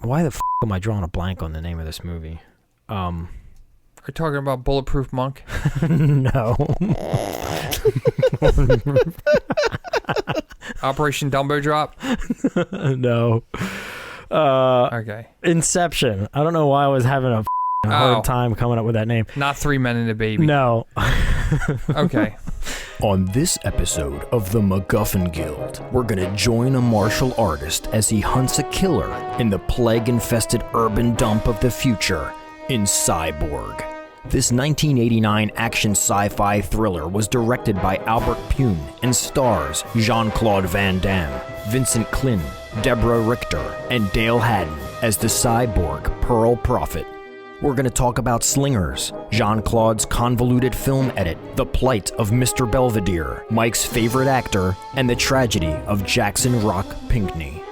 Why the f*** am I drawing a blank on the name of this movie? Are you talking about Bulletproof Monk? No. Operation Dumbo Drop? No. Okay. Inception. I don't know why I was having a hard time coming up with that name. Not 3 Men and a Baby. No. Okay. On this episode of the MacGuffin Guild, we're gonna join a martial artist as he hunts a killer in the plague-infested urban dump of the future in Cyborg. This 1989 action sci-fi thriller was directed by Pyun and stars Jean-Claude Van Damme, Vincent Klyn, Deborah Richter, and Dayle Haddon as the cyborg Pearl Prophet. We're going to talk about Slingers, Jean-Claude's convoluted film edit, the plight of Mr. Belvedere, Mike's favorite actor, and the tragedy of Jackson Rock Pinckney.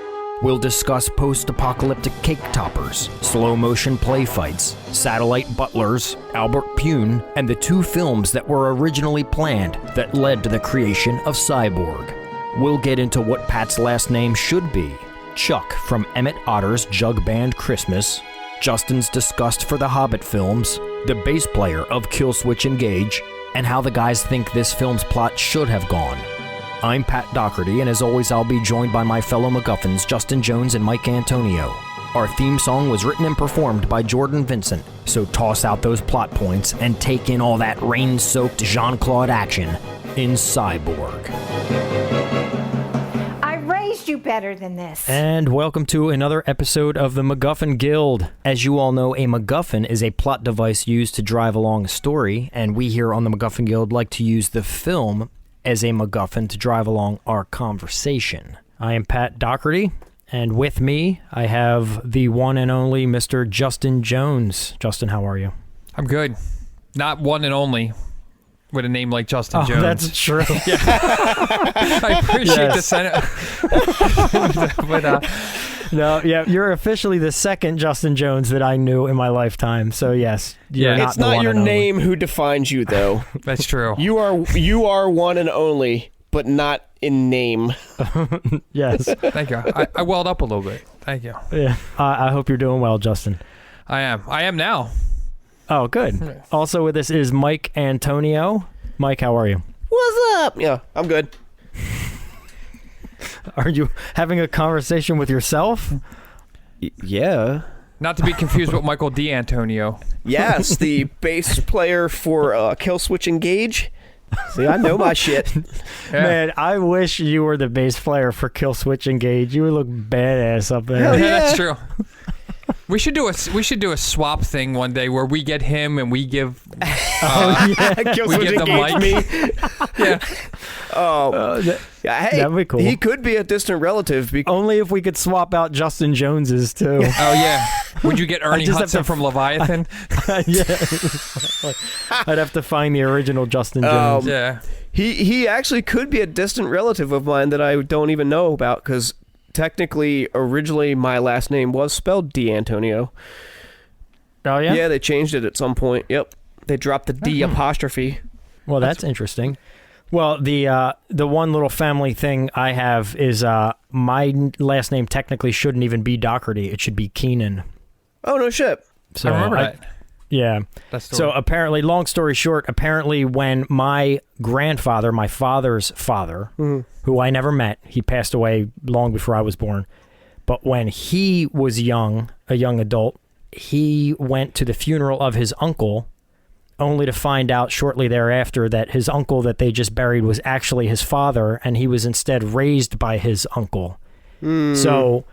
We'll discuss post-apocalyptic cake toppers, slow-motion play fights, satellite butlers, Pyun, and the 2 films that were originally planned that led to the creation of Cyborg. We'll get into what Pat's last name should be, Chuck from Emmet Otter's Jug-Band Christmas, Justin's disgust for the Hobbit films, the bass player of Killswitch Engage, and how the guys think this film's plot should have gone. I'm Pat Doherty, and as always, I'll be joined by my fellow MacGuffins, Justin Jones and Mike Antonio. Our theme song was written and performed by Jordan Vincent, so toss out those plot points and take in all that rain-soaked Jean-Claude action in Cyborg. I raised you better than this. And welcome to another episode of the MacGuffin Guild. As you all know, a MacGuffin is a plot device used to drive along a story, and we here on the MacGuffin Guild like to use the film as a MacGuffin to drive along our conversation. I am Pat Doherty, and with me, I have the one and only Mr. Justin Jones. Justin, how are you? I'm good. Not one and only with a name like Justin Jones. That's true. Yeah. I appreciate the Senate. But, no, yeah, you're officially the second Justin Jones that I knew in my lifetime. So yes, you're not it's not your name who defines you, though. That's true. You are one and only, but not in name. Yes. Thank you. I welled up a little bit. Thank you. Yeah. I hope you're doing well, Justin. I am now. Oh, good. Also with us is Mike Antonio. Mike, how are you? What's up? Yeah, I'm good. Are you having a conversation with yourself? Yeah. Not to be confused with Michael D'Antonio. Yes, the bass player for Killswitch Engage. See, I know my shit. Yeah. Man, I wish you were the bass player for Killswitch Engage. You would look badass up there. Hell yeah. That's true. We should do a swap thing one day where we get him and we give we get the mic. Me. Yeah. Hey, that'd be cool. He could be a distant relative. Only if we could swap out Justin Jones's too. Oh yeah. Would you get Ernie Hudson from Leviathan? Yeah. I'd have to find the original Justin Jones. Yeah. He actually could be a distant relative of mine that I don't even know about, because technically, originally, my last name was spelled D'Antonio. Oh, yeah? Yeah, they changed it at some point. Yep. They dropped the D apostrophe. Well, that's interesting. Well, the one little family thing I have is my last name technically shouldn't even be Doherty. It should be Keenan. Oh, no shit. So I remember that. Yeah. So apparently, long story short, when my grandfather, my father's father, who I never met, he passed away long before I was born, but when he was a young adult, he went to the funeral of his uncle, only to find out shortly thereafter that his uncle that they just buried was actually his father, and he was instead raised by his uncle. So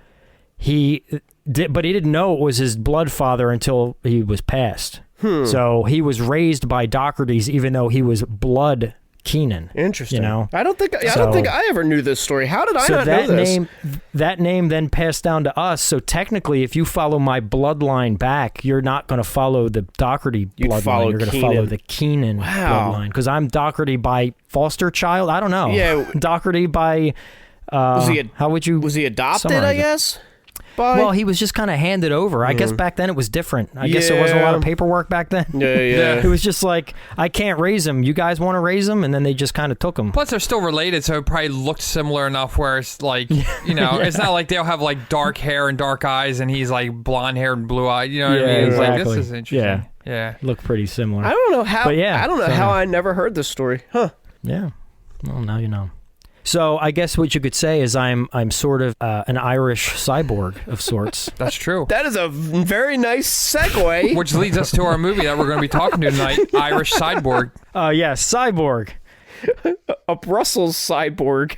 but he didn't know it was his blood father until he was passed. So he was raised by Doherty's, even though he was blood Keenan. Interesting. You know? I don't think I ever knew this story. How did I not know this? That name then passed down to us. So technically, if you follow my bloodline back, you're not going to follow the Doherty bloodline. You're going to follow the Keenan bloodline. Because I'm Doherty by foster child. I don't know. Yeah. Doherty by. Was he adopted? I guess. by? Well, he was just kind of handed over. I guess back then it was different. I guess there wasn't a lot of paperwork back then. Yeah. It was just like, I can't raise him. You guys want to raise him? And then they just kind of took him. Plus, they're still related, so it probably looked similar enough where it's like, you know, it's not like they'll have like dark hair and dark eyes and he's like blonde hair and blue eyed. You know what I mean? It's like, this is interesting. Yeah. Look pretty similar. I don't know how. But yeah, I don't know how I never heard this story. Huh. Yeah. Well, now you know. So I guess what you could say is I'm sort of an Irish cyborg of sorts. That's true. That is a very nice segue. Which leads us to our movie that we're going to be talking to tonight, Irish Cyborg. Yeah, Cyborg. A Brussels cyborg.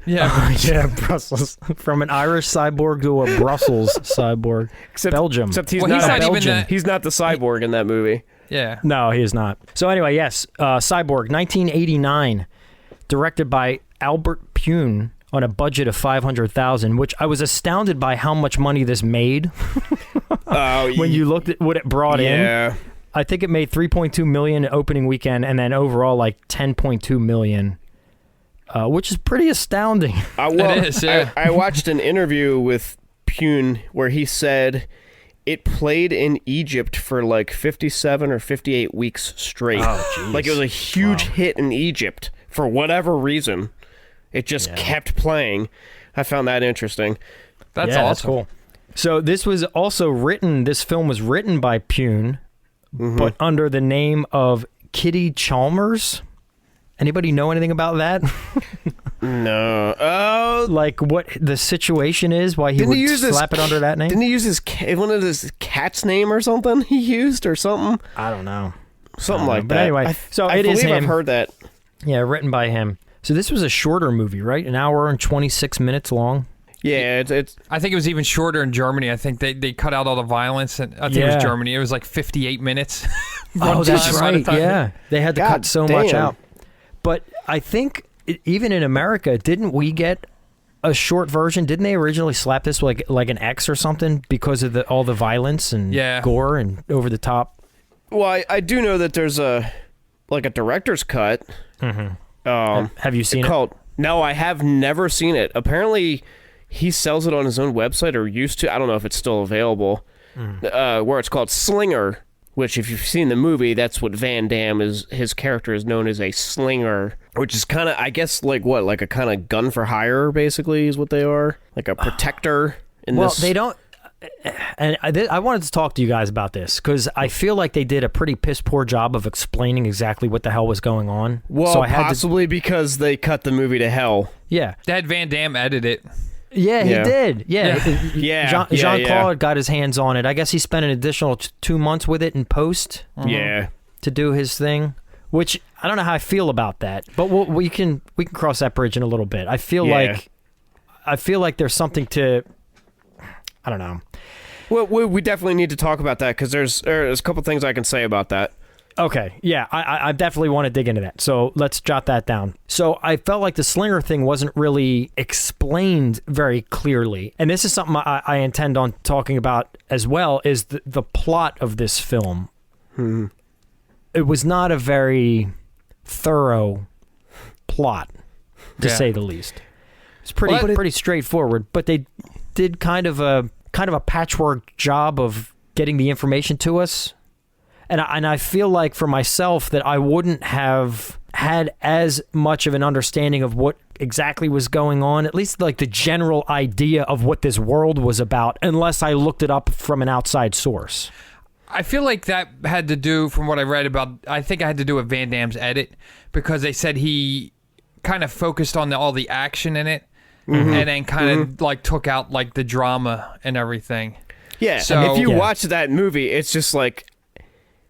Yeah. Yeah, Brussels. From an Irish cyborg to a Brussels cyborg. Belgium. Except he's Well, not he's not even Belgian. that. He's not the cyborg in that movie. Yeah. No, he is not. So anyway, yes, Cyborg, 1989, directed by Albert Pyun on a budget of $500,000, which I was astounded by how much money this made. When you looked at what it brought in. I think it made $3.2 million opening weekend, and then overall like $10.2 million, which is pretty astounding. It is, yeah. I watched an interview with Pyun where he said it played in Egypt for like 57 or 58 weeks straight. Oh, geez. Like it was a huge hit in Egypt for whatever reason. It just kept playing. I found that interesting. That's yeah, awesome. That's cool. So this was also written, this film was written by Pyun, but under the name of Kitty Chalmers. Anybody know anything about that? No. Oh, Like what the situation is, why he would slap it under that name? Didn't he use one of his cat's name or something he used or something? I don't know. Something like But that. anyway, so I it is believe him. I've heard that. Yeah, written by him. So this was a shorter movie, right? An hour and 26 minutes long. Yeah, it's I think it was even shorter in Germany. I think they cut out all the violence. And I think it was Germany. It was like 58 minutes. Oh, that's right. Yeah. They had to God cut so much damn. out. But I think even in America, didn't we get a short version? Didn't they originally slap this like an X or something because of all the violence and gore and over the top? Well, I do know that there's a director's cut. Have you seen it? No, I have never seen it. Apparently, he sells it on his own website or used to. I don't know if it's still available. Where it's called Slinger, which if you've seen the movie, that's what Van Damme is. His character is known as a slinger, which is kind of, I guess, like a kind of gun for hire, basically, is what they are. Like a protector. They don't. And I wanted to talk to you guys about this because I feel like they did a pretty piss poor job of explaining exactly what the hell was going on. Well, so I had possibly because they cut the movie to hell. Yeah. They had Van Damme edit it. Yeah, he did. Jean-Claude got his hands on it. I guess he spent an additional 2 months with it in post. To do his thing, which I don't know how I feel about that, but we can cross that bridge in a little bit. I feel like there's something to. I don't know. Well, we definitely need to talk about that because there's a couple things I can say about that. Okay, yeah, I definitely want to dig into that. So let's jot that down. So I felt like the slinger thing wasn't really explained very clearly. And this is something I intend on talking about as well, is the plot of this film. It was not a very thorough plot, to say the least. It's pretty straightforward, but they did kind of a patchwork job of getting the information to us. And I feel like for myself that I wouldn't have had as much of an understanding of what exactly was going on, at least like the general idea of what this world was about, unless I looked it up from an outside source. I feel like that had to do, from what I read about, I think it had to do with Van Damme's edit, because they said he kind of focused on all the action in it, and then kind of like took out like the drama and everything. Yeah, so if you watch that movie, it's just like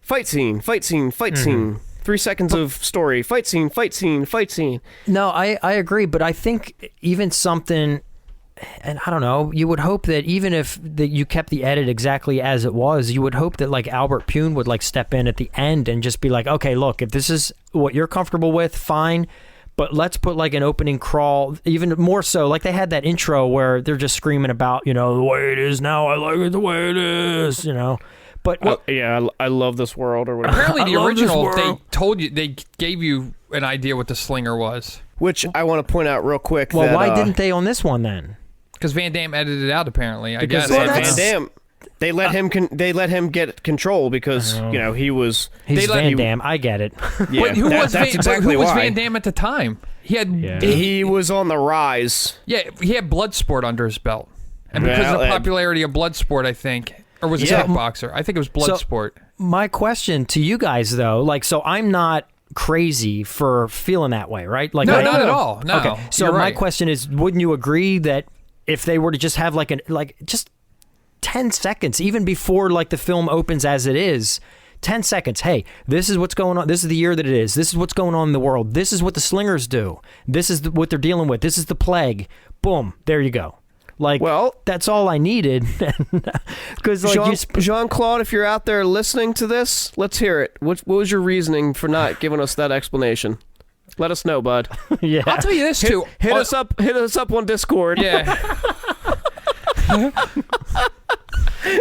fight scene, fight scene, fight scene. 3 seconds of story, fight scene, fight scene, fight scene. No, I agree, but I think even something, and I don't know, you would hope that even if you kept the edit exactly as it was, you would hope that like Albert Pyun would like step in at the end and just be like, okay, look, if this is what you're comfortable with, fine, but let's put like an opening crawl, even more so, like they had that intro where they're just screaming about, you know, the way it is now, I like it the way it is, you know. But I love this world or whatever. Apparently the original, they gave you an idea what the slinger was. Which I want to point out real quick. Well, why didn't they on this one then? because Van Damme edited it out. Apparently, I guess. Van Damme. They let him get control because he was. He's Van Damme. I get it. Yeah, who was Van Damme at the time? He was on the rise. Yeah, he had Bloodsport under his belt, and because of the popularity of Bloodsport, I think, or was it Kickboxer? I think it was Bloodsport. So, my question to you guys, though, so I'm not crazy for feeling that way, right? Like, not at all. No. Okay. So my question is, wouldn't you agree that if they were to just have just 10 seconds, even before the film opens as it is, 10 seconds. Hey, this is what's going on. This is the year that it is. This is what's going on in the world. This is what the slingers do. This is what they're dealing with. This is the plague. Boom. There you go. That's all I needed. Because Jean-Claude, if you're out there listening to this, let's hear it. What was your reasoning for not giving us that explanation? Let us know, bud. Yeah. I'll tell you this too. Hit us up on Discord. Yeah.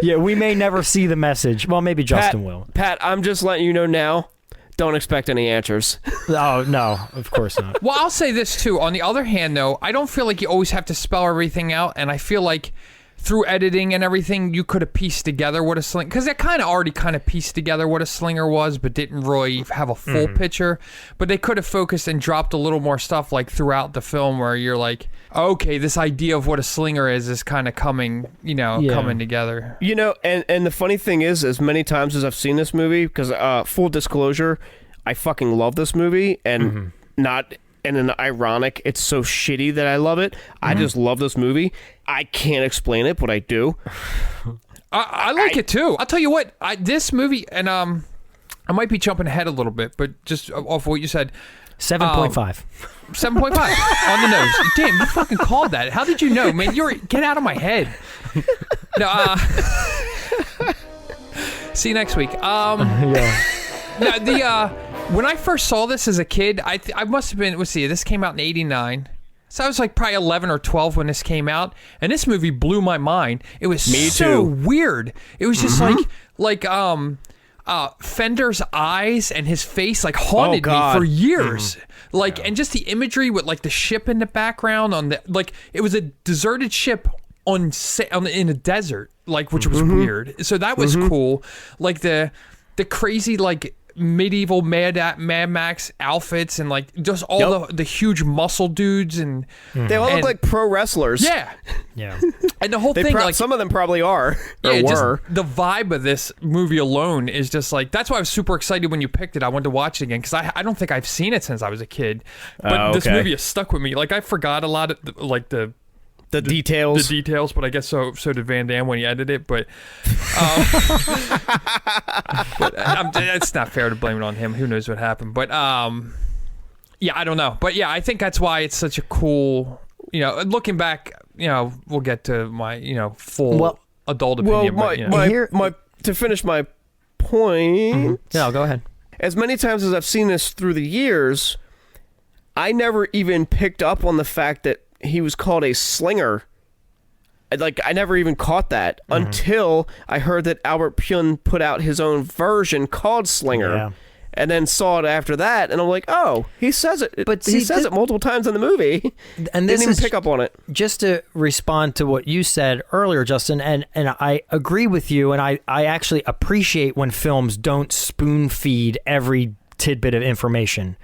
Yeah, we may never see the message. Well, maybe Justin will. Pat, I'm just letting you know now. Don't expect any answers. Oh, no, of course not. Well, I'll say this too. On the other hand, though, I don't feel like you always have to spell everything out, and I feel like through editing and everything, you could have pieced together what a slinger, because they already pieced together what a slinger was, but didn't really have a full picture. But they could have focused and dropped a little more stuff throughout the film, where you're like, okay, this idea of what a slinger is kind of coming, coming together. And the funny thing is, as many times as I've seen this movie, because full disclosure, I fucking love this movie, and not in an ironic, it's so shitty that I love it. I just love this movie. I can't explain it, but I do. I like it too. I'll tell you what, this movie, and I might be jumping ahead a little bit, but just off what you said. 7.5. 7.5 on the nose. Damn, you fucking called that. How did you know, man? Get out of my head. No, see you next week. Yeah. No, when I first saw this as a kid, I must have been, this came out in 89. So I was probably 11 or 12 when this came out, and this movie blew my mind. It was so weird. It was just Fender's eyes and his face haunted me for years. And just the imagery with the ship in the background on the it was a deserted ship in a desert, which was weird. So that was cool. The crazy medieval Mad Max outfits and just all the huge muscle dudes and they all look like pro wrestlers. Yeah. And the whole thing, some of them probably are or were. Just the vibe of this movie alone is just that's why I was super excited when you picked it. I wanted to watch it again because I don't think I've seen it since I was a kid. But this movie has stuck with me. I forgot a lot of the details, but I guess so did Van Damme when he edited it. But, it's not fair to blame it on him. Who knows what happened? But yeah, I don't know. But yeah, I think that's why it's such a cool. Looking back, we'll get to my full adult opinion. Well, to finish my point. No, go ahead. As many times as I've seen this through the years, I never even picked up on the fact that he was called a slinger. I never even caught that until I heard that Albert Pyun put out his own version called Slinger, and then saw it after that, and I'm like, oh, he says it. But he says it multiple times in the movie, and didn't even pick up on it. Just to respond to what you said earlier, Justin, and I agree with you, and I actually appreciate when films don't spoon feed every tidbit of information.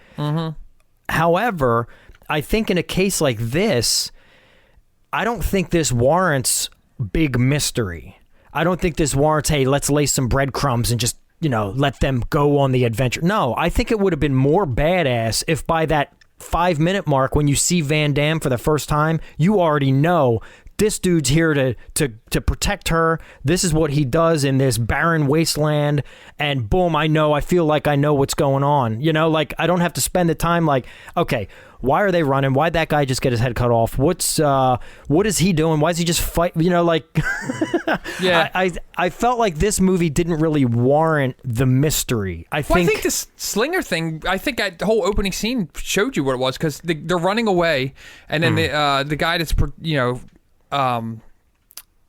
However, I think in a case like this, I don't think this warrants big mystery. I don't think this warrants, hey, let's lay some breadcrumbs and just, let them go on the adventure. No, I think it would have been more badass if by that 5-minute mark when you see Van Damme for the first time, you already know this dude's here to protect her. This is what he does in this barren wasteland. And boom, I feel like I know what's going on. I don't have to spend the time okay, why are they running? Why'd that guy just get his head cut off? What is he doing? Why is he just fight? Yeah. I felt like this movie didn't really warrant the mystery. I think this slinger thing, I think that whole opening scene showed you what it was, because they're running away, and then the guy that's,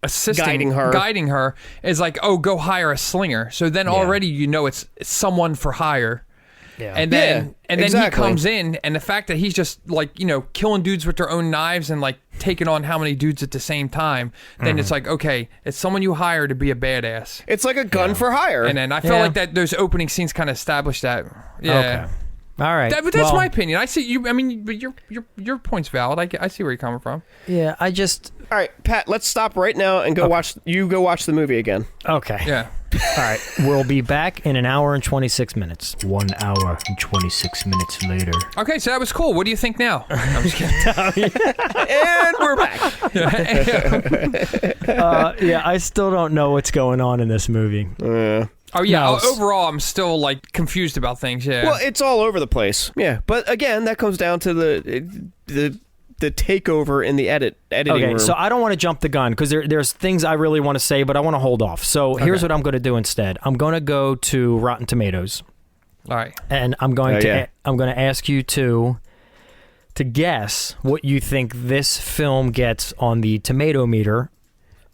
assisting, guiding her is like, oh, go hire a slinger. So then already it's someone for hire. Yeah. And then exactly. he comes in, and the fact that he's just like, killing dudes with their own knives and like taking on how many dudes at the same time, then it's like, okay, it's someone you hire to be a badass. It's like a gun for hire. And then I felt like that those opening scenes kind of established that. Yeah. Okay. All right. But that's my opinion. I see you. I mean, but your point's valid. I see where you're coming from. Yeah, all right, Pat, let's stop right now and go watch the movie again. Okay. Yeah. All right. We'll be back in an hour and 26 minutes. 1 hour and 26 minutes later. Okay, so that was cool. What do you think now? I'm just kidding. And we're back. Yeah, I still don't know what's going on in this movie. Oh yeah. No. Overall, I'm still like confused about things. Yeah. Well, it's all over the place. Yeah, but again, that comes down to the takeover in the editing room. So I don't want to jump the gun because there's things I really want to say, but I want to hold off. So here's what I'm going to do instead. I'm going to go to Rotten Tomatoes. All right. And I'm going to ask you to guess what you think this film gets on the tomato meter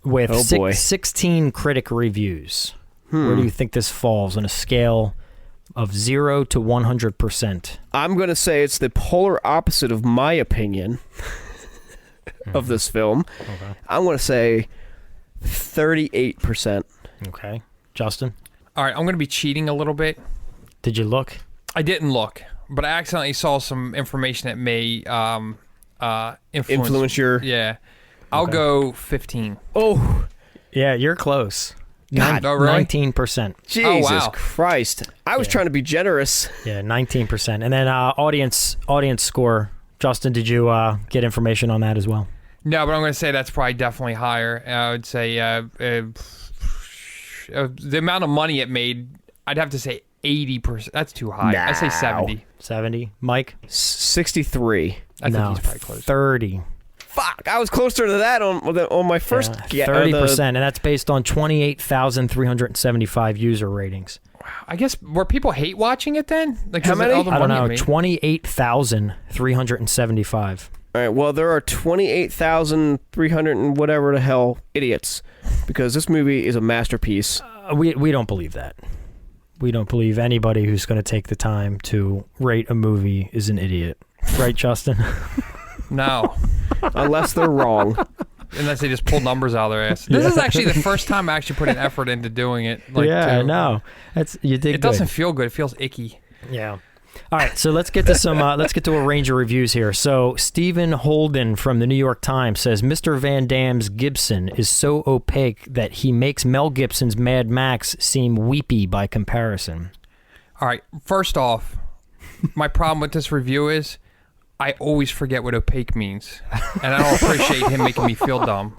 with 16 critic reviews. Where do you think this falls on a scale of 0 to 100%? I'm going to say it's the polar opposite of my opinion of this film. Okay. I'm going to say 38%. Okay. Justin? All right. I'm going to be cheating a little bit. Did you look? I didn't look, but I accidentally saw some information that may Influence your... Yeah. I'll go 15. Oh. Yeah, you're close. God, 19%. Jesus Christ. I was trying to be generous. Yeah, 19%. And then audience score. Justin, did you get information on that as well? No, but I'm going to say that's probably definitely higher. I would say the amount of money it made, I'd have to say 80%. That's too high. I'd say 70. 70. Mike? 63. I think he's probably close. 30. Fuck, I was closer to that on my first... 30%, and that's based on 28,375 user ratings. Wow. I guess, were people hate watching it then? Like, how many? I don't know, 28,375. All right, well, there are 28,300 and whatever the hell idiots, because this movie is a masterpiece. We don't believe that. We don't believe anybody who's going to take the time to rate a movie is an idiot. Right, Justin? No. Unless they're wrong. Unless they just pull numbers out of their ass. This is actually the first time I actually put an effort into doing it. I know. You did. It doesn't feel good. It feels icky. Yeah. All right, so let's get to some. Let's get to a range of reviews here. So Stephen Holden from the New York Times says Mr. Van Damme's Gibson is so opaque that he makes Mel Gibson's Mad Max seem weepy by comparison. All right. First off, my problem with this review is I always forget what opaque means, and I don't appreciate him making me feel dumb.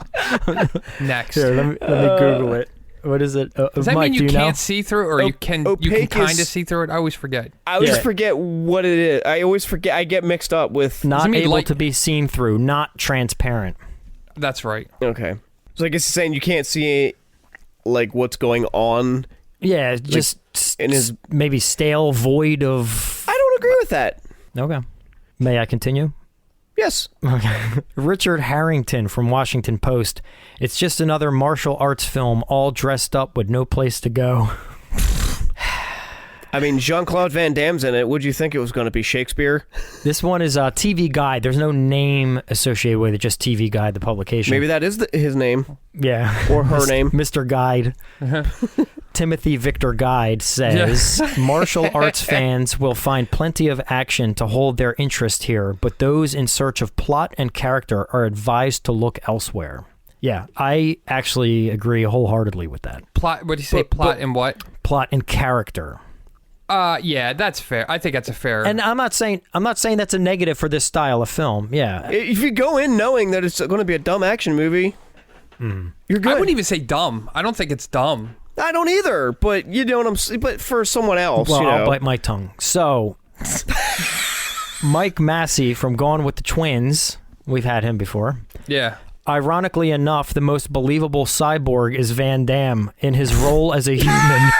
Next. Here, let me Google it. What is it? Does that Mike, mean you can't know? see through, or you can kind of see through it? I always forget. I always forget what it is. I always forget. I get mixed up with... Not able to be seen through, not transparent. That's right. Okay. So I guess he's saying you can't see like what's going on. Yeah, just in his maybe stale, void of... I don't agree with that. Okay. May I continue? Yes. Okay. Richard Harrington from Washington Post. It's just another martial arts film all dressed up with no place to go. I mean, Jean-Claude Van Damme's in it. Would you think it was going to be Shakespeare? This one is TV Guide. There's no name associated with it, just TV Guide, the publication. Maybe that is his name. Yeah. Or her name. Mr. Guide. Timothy Victor Guide says, martial arts fans will find plenty of action to hold their interest here, but those in search of plot and character are advised to look elsewhere. Yeah, I actually agree wholeheartedly with that. Plot, what do you say, plot and what? Plot and character. Yeah, that's fair. I think that's a fair. And I'm not saying that's a negative for this style of film. Yeah. If you go in knowing that it's going to be a dumb action movie, you're good. I wouldn't even say dumb. I don't think it's dumb. I don't either, but you know what I'm saying. But for someone else, well, you know. I'll bite my tongue. So, Mike Massey from Gone with the Twins, we've had him before. Yeah. Ironically enough, the most believable cyborg is Van Damme in his role as a human.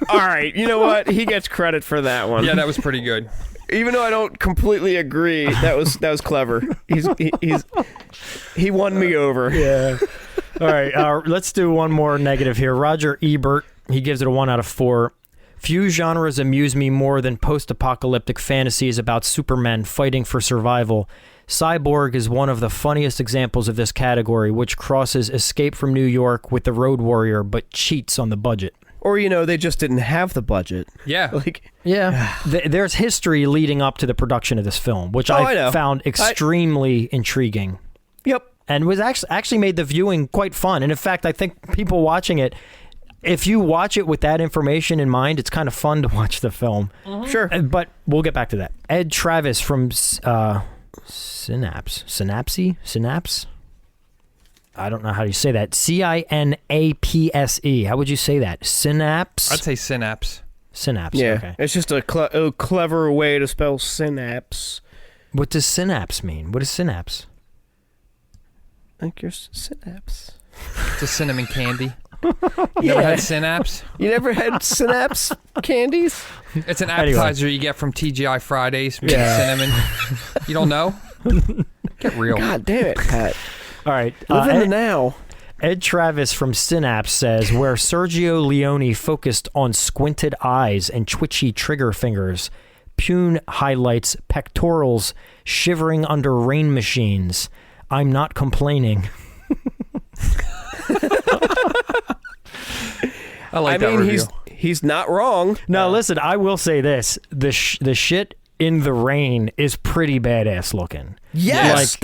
All right, you know what? He gets credit for that one. Yeah, that was pretty good. Even though I don't completely agree, that was clever. He won me over. Yeah. All right, let's do one more negative here. Roger Ebert, he gives it a 1 out of 4. Few genres amuse me more than post-apocalyptic fantasies about supermen fighting for survival. Cyborg is one of the funniest examples of this category, which crosses Escape from New York with The Road Warrior, but cheats on the budget. Or, they just didn't have the budget. Yeah. There's history leading up to the production of this film, which I found extremely intriguing. Yep. And was actually made the viewing quite fun. And in fact, I think people watching it, if you watch it with that information in mind, it's kind of fun to watch the film. Mm-hmm. Sure. But we'll get back to that. Ed Travis from Synapse? I don't know how you say that. Cinapse. How would you say that? Synapse? I'd say synapse. Synapse, yeah. Okay. It's just a clever way to spell synapse. What does synapse mean? What is synapse? I think your synapse. It's a cinnamon candy. You never had synapse? You never had synapse candies? It's an appetizer you get from TGI Fridays. Cinnamon. You don't know? Get real. God damn it, Pat. All right. Live in the now. Ed Travis from Synapse says, where Sergio Leone focused on squinted eyes and twitchy trigger fingers, Pyun highlights pectorals shivering under rain machines. I'm not complaining. I like that review. He's not wrong. No, listen, I will say this. The shit in the rain is pretty badass looking. Yes.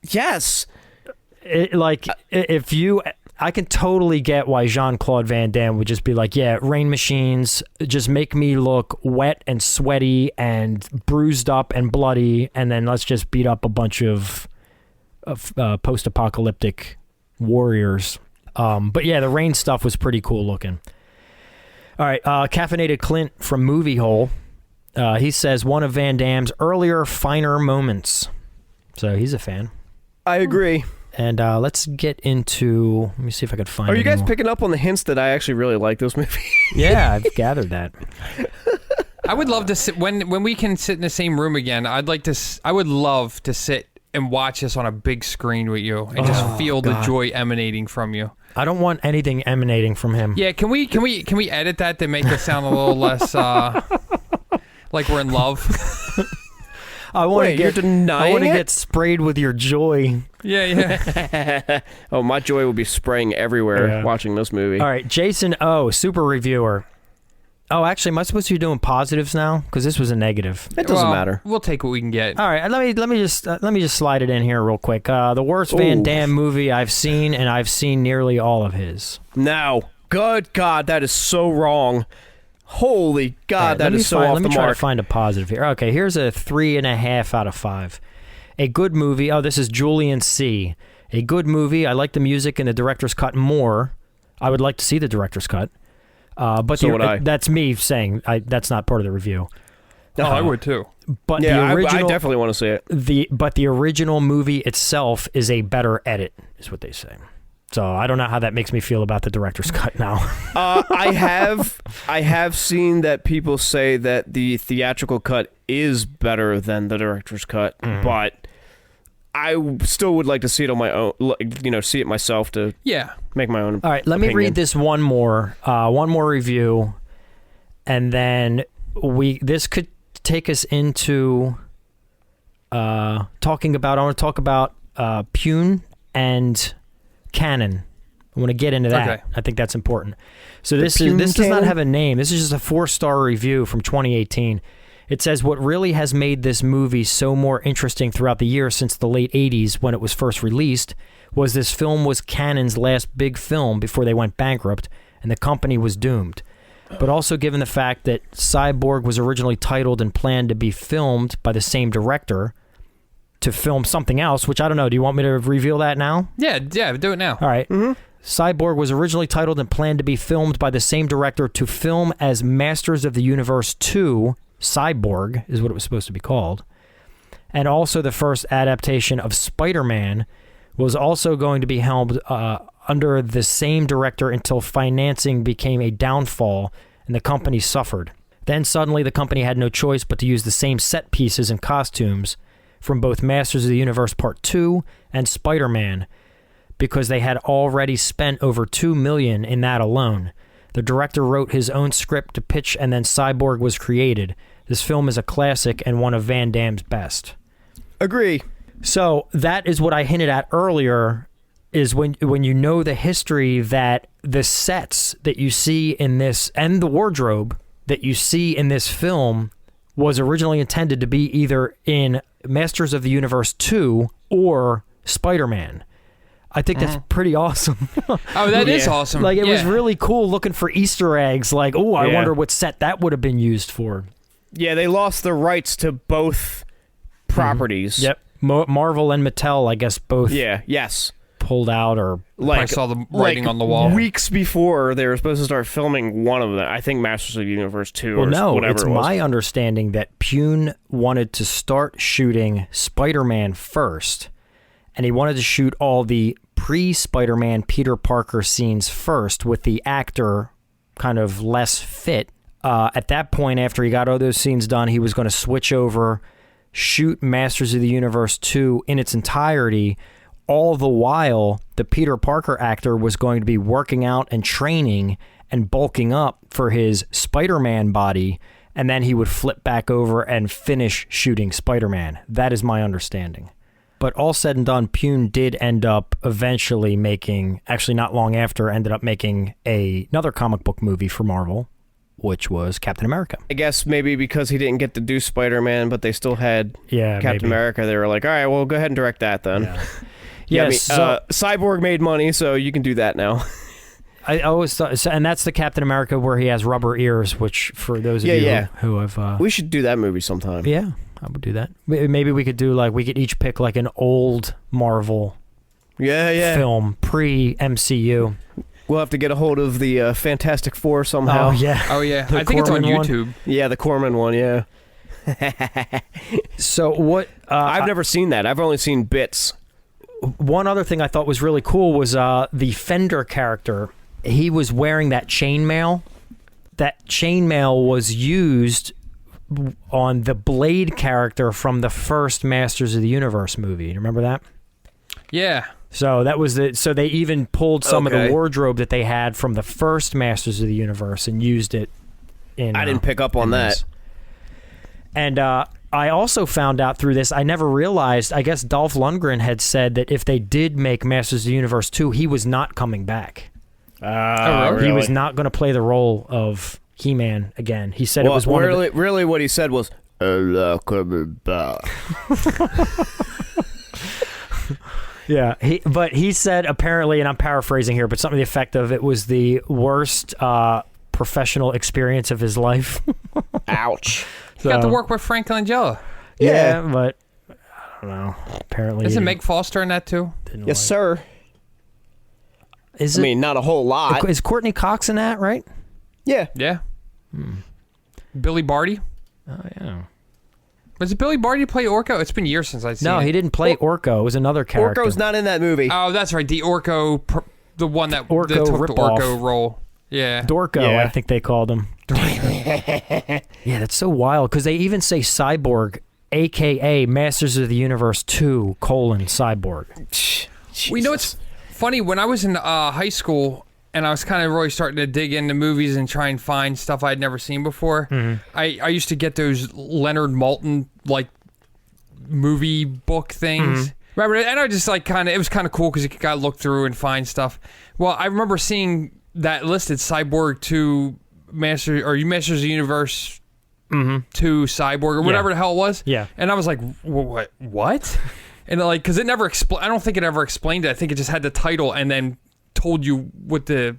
Yes. I can totally get why Jean-Claude Van Damme would just be like, yeah, rain machines just make me look wet and sweaty and bruised up and bloody, and then let's just beat up a bunch of post-apocalyptic warriors. But yeah, the rain stuff was pretty cool looking. All right, Caffeinated Clint from Movie Hole. He says one of Van Damme's earlier finer moments. So he's a fan. I agree. And let's get into... Let me see if I could find... Are you guys more. picking up on the hints that I actually really like this movie? Yeah, I've gathered that. I would love to sit... When we can sit in the same room again, I would love to sit and watch this on a big screen with you and just feel the joy emanating from you. I don't want anything emanating from him. Yeah, can we edit that to make it sound a little less like we're in love? I want to get sprayed with your joy. Yeah. Oh, my joy will be spraying everywhere watching this movie. All right, Jason O, super reviewer. Oh, actually, am I supposed to be doing positives now? Because this was a negative. It doesn't matter. We'll take what we can get. All right, let me just slide it in here real quick. The worst Van Damme movie I've seen, and I've seen nearly all of his. No, good God, that is so wrong. Holy God, that is so off the mark. Let me try to find a positive here. Okay, here's a 3.5 out of 5. A good movie. Oh, this is Julian C. A good movie. I like the music and the director's cut more. I would like to see the director's cut. But so would I. That's me saying that's not part of the review. I would too. But yeah, the original, I definitely want to see it. The original movie itself is a better edit, is what they say. So I don't know how that makes me feel about the director's cut now. I have seen that people say that the theatrical cut is better than the director's cut, but I still would like to see it on my own. See it myself to make my own. All right, let me read this one more review, and then this could take us into talking about. I want to talk about Pyun and canon. I want to get into that. Okay. I think that's important. So this does not have a name. This is just a 4-star review from 2018. It says, what really has made this movie so more interesting throughout the years since the late 80s when it was first released was this film was Canon's last big film before they went bankrupt and the company was doomed. But also given the fact that Cyborg was originally titled and planned to be filmed by the same director to film something else, which I don't know. Do you want me to reveal that now? Yeah, do it now. All right. Mm-hmm. Cyborg was originally titled and planned to be filmed by the same director to film as Masters of the Universe 2, Cyborg is what it was supposed to be called. And also the first adaptation of Spider-Man was also going to be helmed under the same director until financing became a downfall and the company suffered. Then suddenly the company had no choice but to use the same set pieces and costumes from both Masters of the Universe Part 2 and Spider-Man because they had already spent over $2 million in that alone. The director wrote his own script to pitch, and then Cyborg was created. This film is a classic and one of Van Damme's best. Agree. So that is what I hinted at earlier, is when you know the history, that the sets that you see in this and the wardrobe that you see in this film was originally intended to be either in Masters of the Universe 2 or Spider-Man. I think that's pretty awesome. Oh, that is awesome. Like, it was really cool looking for Easter eggs. Like, oh, I wonder what set that would have been used for. Yeah, they lost the rights to both properties. Yep. Marvel and Mattel, I guess, both pulled out, or I saw the writing on the wall. Weeks before they were supposed to start filming one of them. I think Masters of the Universe 2 or whatever it's it was. my understanding that Pyun wanted to start shooting Spider-Man first, and he wanted to shoot all the pre-Spider-Man Peter Parker scenes first with the actor kind of less fit. At that point, after he got all those scenes done, he was going to switch over, shoot Masters of the Universe 2 in its entirety. All the while, the Peter Parker actor was going to be working out and training and bulking up for his Spider-Man body, and then he would flip back over and finish shooting Spider-Man. That is my understanding. But all said and done, Pyun did end up eventually making, actually not long after, ended up making another comic book movie for Marvel, which was Captain America. I guess maybe because he didn't get to do Spider-Man, but they still had Captain America. They were like, all right, well, go ahead and direct that then. Yeah. Cyborg made money, so you can do that now. I always thought, and that's the Captain America where he has rubber ears, which for those of you who have... we should do that movie sometime. Yeah, I would do that. Maybe we could do, we could each pick an old Marvel film, pre-MCU. We'll have to get a hold of the Fantastic Four somehow. Oh, yeah. I think it's on YouTube. Yeah, the Corman one, yeah. So what... I've never seen that. I've only seen bits. One other thing I thought was really cool was the Fender character. He was wearing that chainmail. That chainmail was used on the Blade character from the first Masters of the Universe movie. You remember that? Yeah. So that was so they even pulled some of the wardrobe that they had from the first Masters of the Universe and used it in... I didn't pick up on that. And I also found out through this, I never realized, I guess Dolph Lundgren had said that if they did make Masters of the Universe 2, he was not coming back. Really? He was not going to play the role of He-Man again. He said it was one of the... Really what he said was, coming back. Yeah, but he said apparently, and I'm paraphrasing here, but something to the effect of it was the worst professional experience of his life. Ouch. He got to work with Frank Langella. Yeah, but I don't know. Apparently, isn't Meg Foster in that too? Yes, sir. I mean, not a whole lot. Is Courtney Cox in that, right? Yeah. Yeah. Billy Barty. Oh yeah. Was it Billy Barty play Orko? It's been years since I've seen it. No, he didn't play Orko. It was another character. Orko's not in that movie. Oh, that's right. The Orko, the one that took the Orko role. Yeah. Dorko, I think they called him. Yeah, that's so wild, because they even say Cyborg, a.k.a. Masters of the Universe 2, Cyborg. Well, you know, it's funny. When I was in high school, and I was kind of really starting to dig into movies and try and find stuff I'd never seen before, I used to get those Leonard Maltin, movie book things. Remember? And I just, it was kind of cool because you could look through and find stuff. Well, I remember seeing that listed Cyborg 2 Masters of the Universe 2 Cyborg or whatever the hell it was. Yeah. And I was like, what? And because it never I don't think it ever explained it. I think it just had the title and then told you what the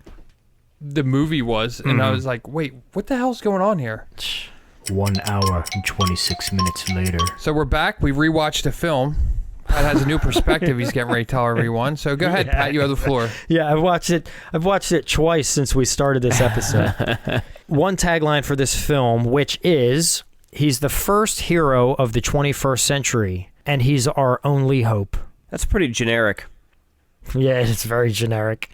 movie was. And I was like, wait, what the hell's going on here? 1 hour and 26 minutes later. So we're back. We rewatched a film. Pat has a new perspective he's getting ready to tell everyone. So go ahead, Pat, you have the floor. Yeah, I've watched it twice since we started this episode. One tagline for this film, which is, he's the first hero of the 21st century, and he's our only hope. That's pretty generic. Yeah, it's very generic.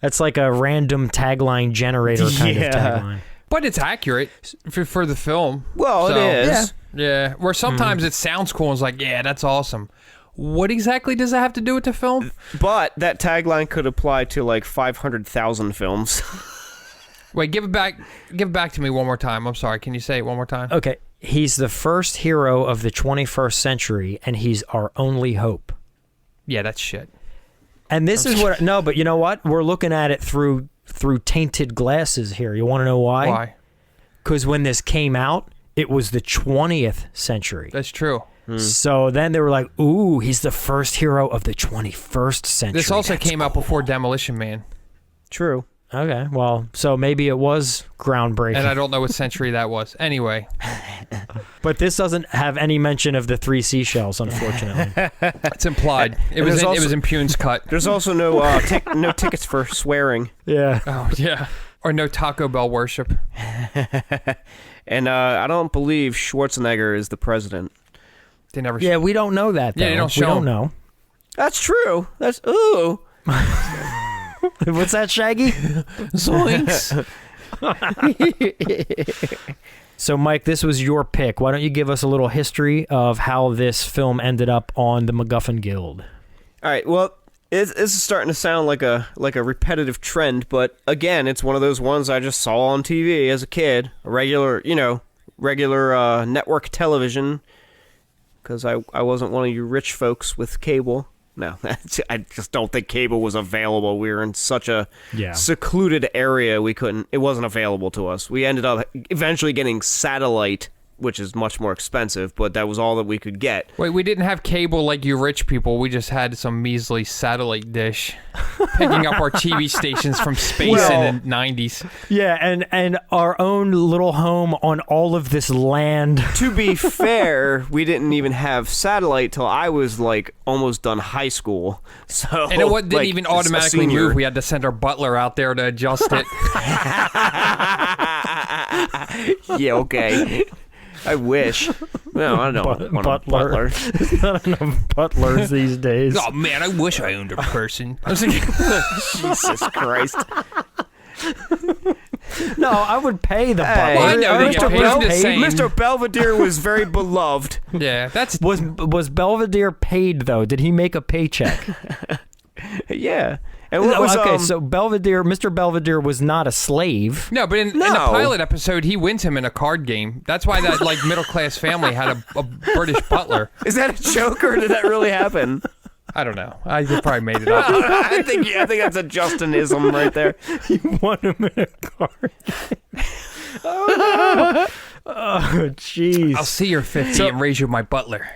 That's like a random tagline generator kind of tagline. But it's accurate for the film. Well, it is. Yeah, where sometimes it sounds cool and it's like, yeah, that's awesome. What exactly does that have to do with the film? But that tagline could apply to 500,000 films. Wait, give it back to me one more time. I'm sorry. Can you say it one more time? Okay. He's the first hero of the 21st century, and he's our only hope. Yeah, that's shit. And this is what... No, but you know what? We're looking at it through tainted glasses here. You want to know why? Why? Because when this came out, it was the 20th century. That's true. So then they were like, ooh, he's the first hero of the 21st century. This also came out before Demolition Man. True. Okay, well, so maybe it was groundbreaking. And I don't know what century that was. Anyway. But this doesn't have any mention of the 3 seashells, unfortunately. It's implied. It was in Pyun's cut. There's also no tickets for swearing. Yeah. Oh, yeah. Or no Taco Bell worship. And I don't believe Schwarzenegger is the president. They never. Yeah, we don't know that. Though. Yeah, they don't show. We don't know. That's true. That's ooh. What's that, Shaggy? Zoinks. So, Mike, this was your pick. Why don't you give us a little history of how this film ended up on the MacGuffin Guild? All right. Well, this is starting to sound like a repetitive trend, but again, it's one of those ones I just saw on TV as a kid, a regular network television, because I wasn't one of you rich folks with cable. No, I just don't think cable was available. We were in such a secluded area, it wasn't available to us. We ended up eventually getting satellite, which is much more expensive, but that was all that we could get. Wait, we didn't have cable like you rich people. We just had some measly satellite dish picking up our TV stations from space in the 90s. Yeah, and our own little home on all of this land. To be fair, we didn't even have satellite till I was like almost done high school. So and it didn't even automatically move. We had to send our butler out there to adjust it. Yeah, okay. I wish. No, I don't want a butler. There's not enough butlers these days. Oh, man, I wish I owned a person. Jesus Christ. No, I would pay the butler. Well, I know they get paid the same. Mr. Belvedere was very beloved. Yeah, that's... Was Belvedere paid, though? Did he make a paycheck? Yeah. And what was, so Mr. Belvedere was not a slave. No, but in the pilot episode, he wins him in a card game. That's why that middle-class family had a British butler. Is that a joke, or did that really happen? I don't know. I probably made it up. I think that's a Justinism right there. You won him in a card game. Oh, jeez. I'll see you're 50 and raise you my butler.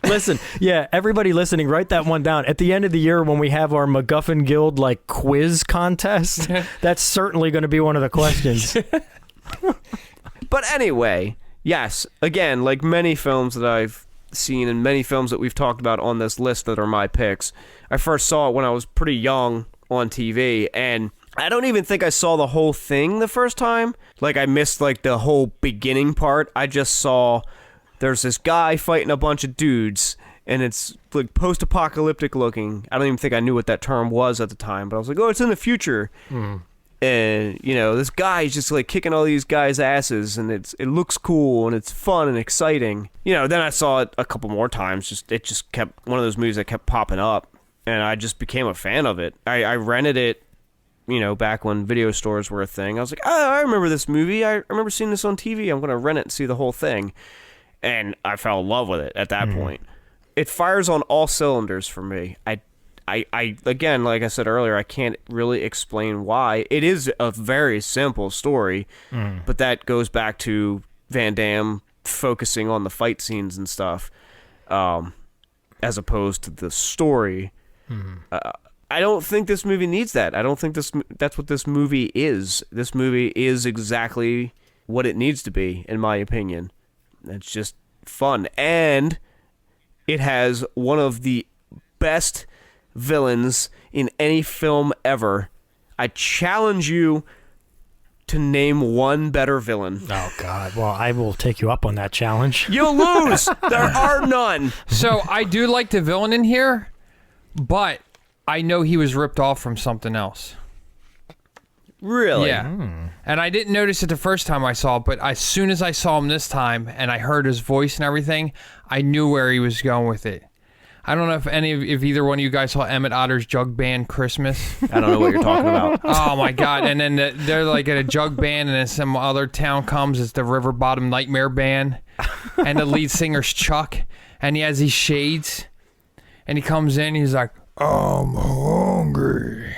Listen, yeah, everybody listening, write that one down. At the end of the year, when we have our MacGuffin Guild quiz contest, that's certainly going to be one of the questions. But anyway, yes, again, like many films that I've seen and many films that we've talked about on this list that are my picks, I first saw it when I was pretty young on TV, and I don't even think I saw the whole thing the first time. I missed the whole beginning part. I just saw there's this guy fighting a bunch of dudes, and it's post-apocalyptic looking. I don't even think I knew what that term was at the time, but I was like, oh, it's in the future. And this guy's just kicking all these guys' asses, and it looks cool and it's fun and exciting. Then I saw it a couple more times. It just kept one of those movies that kept popping up, and I just became a fan of it. I rented it, back when video stores were a thing. I was like, oh, I remember this movie. I remember seeing this on TV. I'm going to rent it and see the whole thing. And I fell in love with it at that point. It fires on all cylinders for me. I again, like I said earlier, I can't really explain why. It is a very simple story, but that goes back to Van Damme focusing on the fight scenes and stuff, as opposed to the story. I don't think this movie needs that. I don't think that's what this movie is. This movie is exactly what it needs to be, in my opinion. It's just fun, and it has one of the best villains in any film ever. I challenge you to name one better villain. Oh, God. Well, I will take you up on that challenge. You'll lose. There are none. So I do like the villain in here, but I know he was ripped off from something else. Really? Yeah. And I didn't notice it the first time I saw it, but as soon as I saw him this time and I heard his voice and everything, I knew where he was going with it. I don't know if either one of you guys saw Emmet Otter's Jug-Band Christmas. I don't know what you're talking about. Oh my God! And then they're like at a Jug-Band, and then some other town comes. It's the River Bottom Nightmare Band, and the lead singer's Chuck, and he has these shades, and he comes in. He's like, "I'm hungry."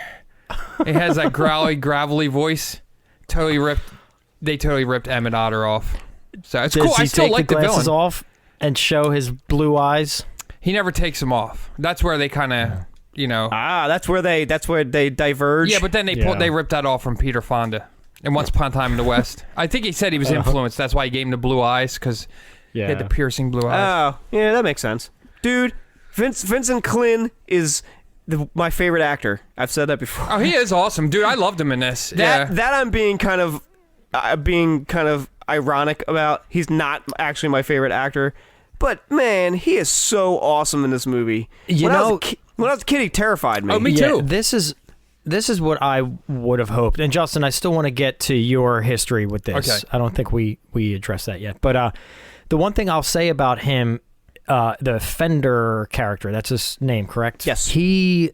He has that growly, gravelly voice. They totally ripped Emmet Otter off. So it's cool. I still like the villain. Does he take the glasses off and show his blue eyes? He never takes them off. That's where they kind of, that's where they diverge. Yeah, but then they ripped that off from Peter Fonda in Once Upon a Time in the West. I think he said he was influenced. That's why he gave him the blue eyes, because he had the piercing blue eyes. Oh, yeah, that makes sense. Dude, Vincent Klyn is my favorite actor. I've said that before. Oh, he is awesome, dude. I loved him in this. That I'm being kind of ironic about. He's not actually my favorite actor. But, man, he is so awesome in this movie. When I was a kid, he terrified me. Oh, me too. This is what I would have hoped. And, Justin, I still want to get to your history with this. Okay. I don't think we addressed that yet. But the one thing I'll say about him, the Fender character, that's his name, correct? Yes. He,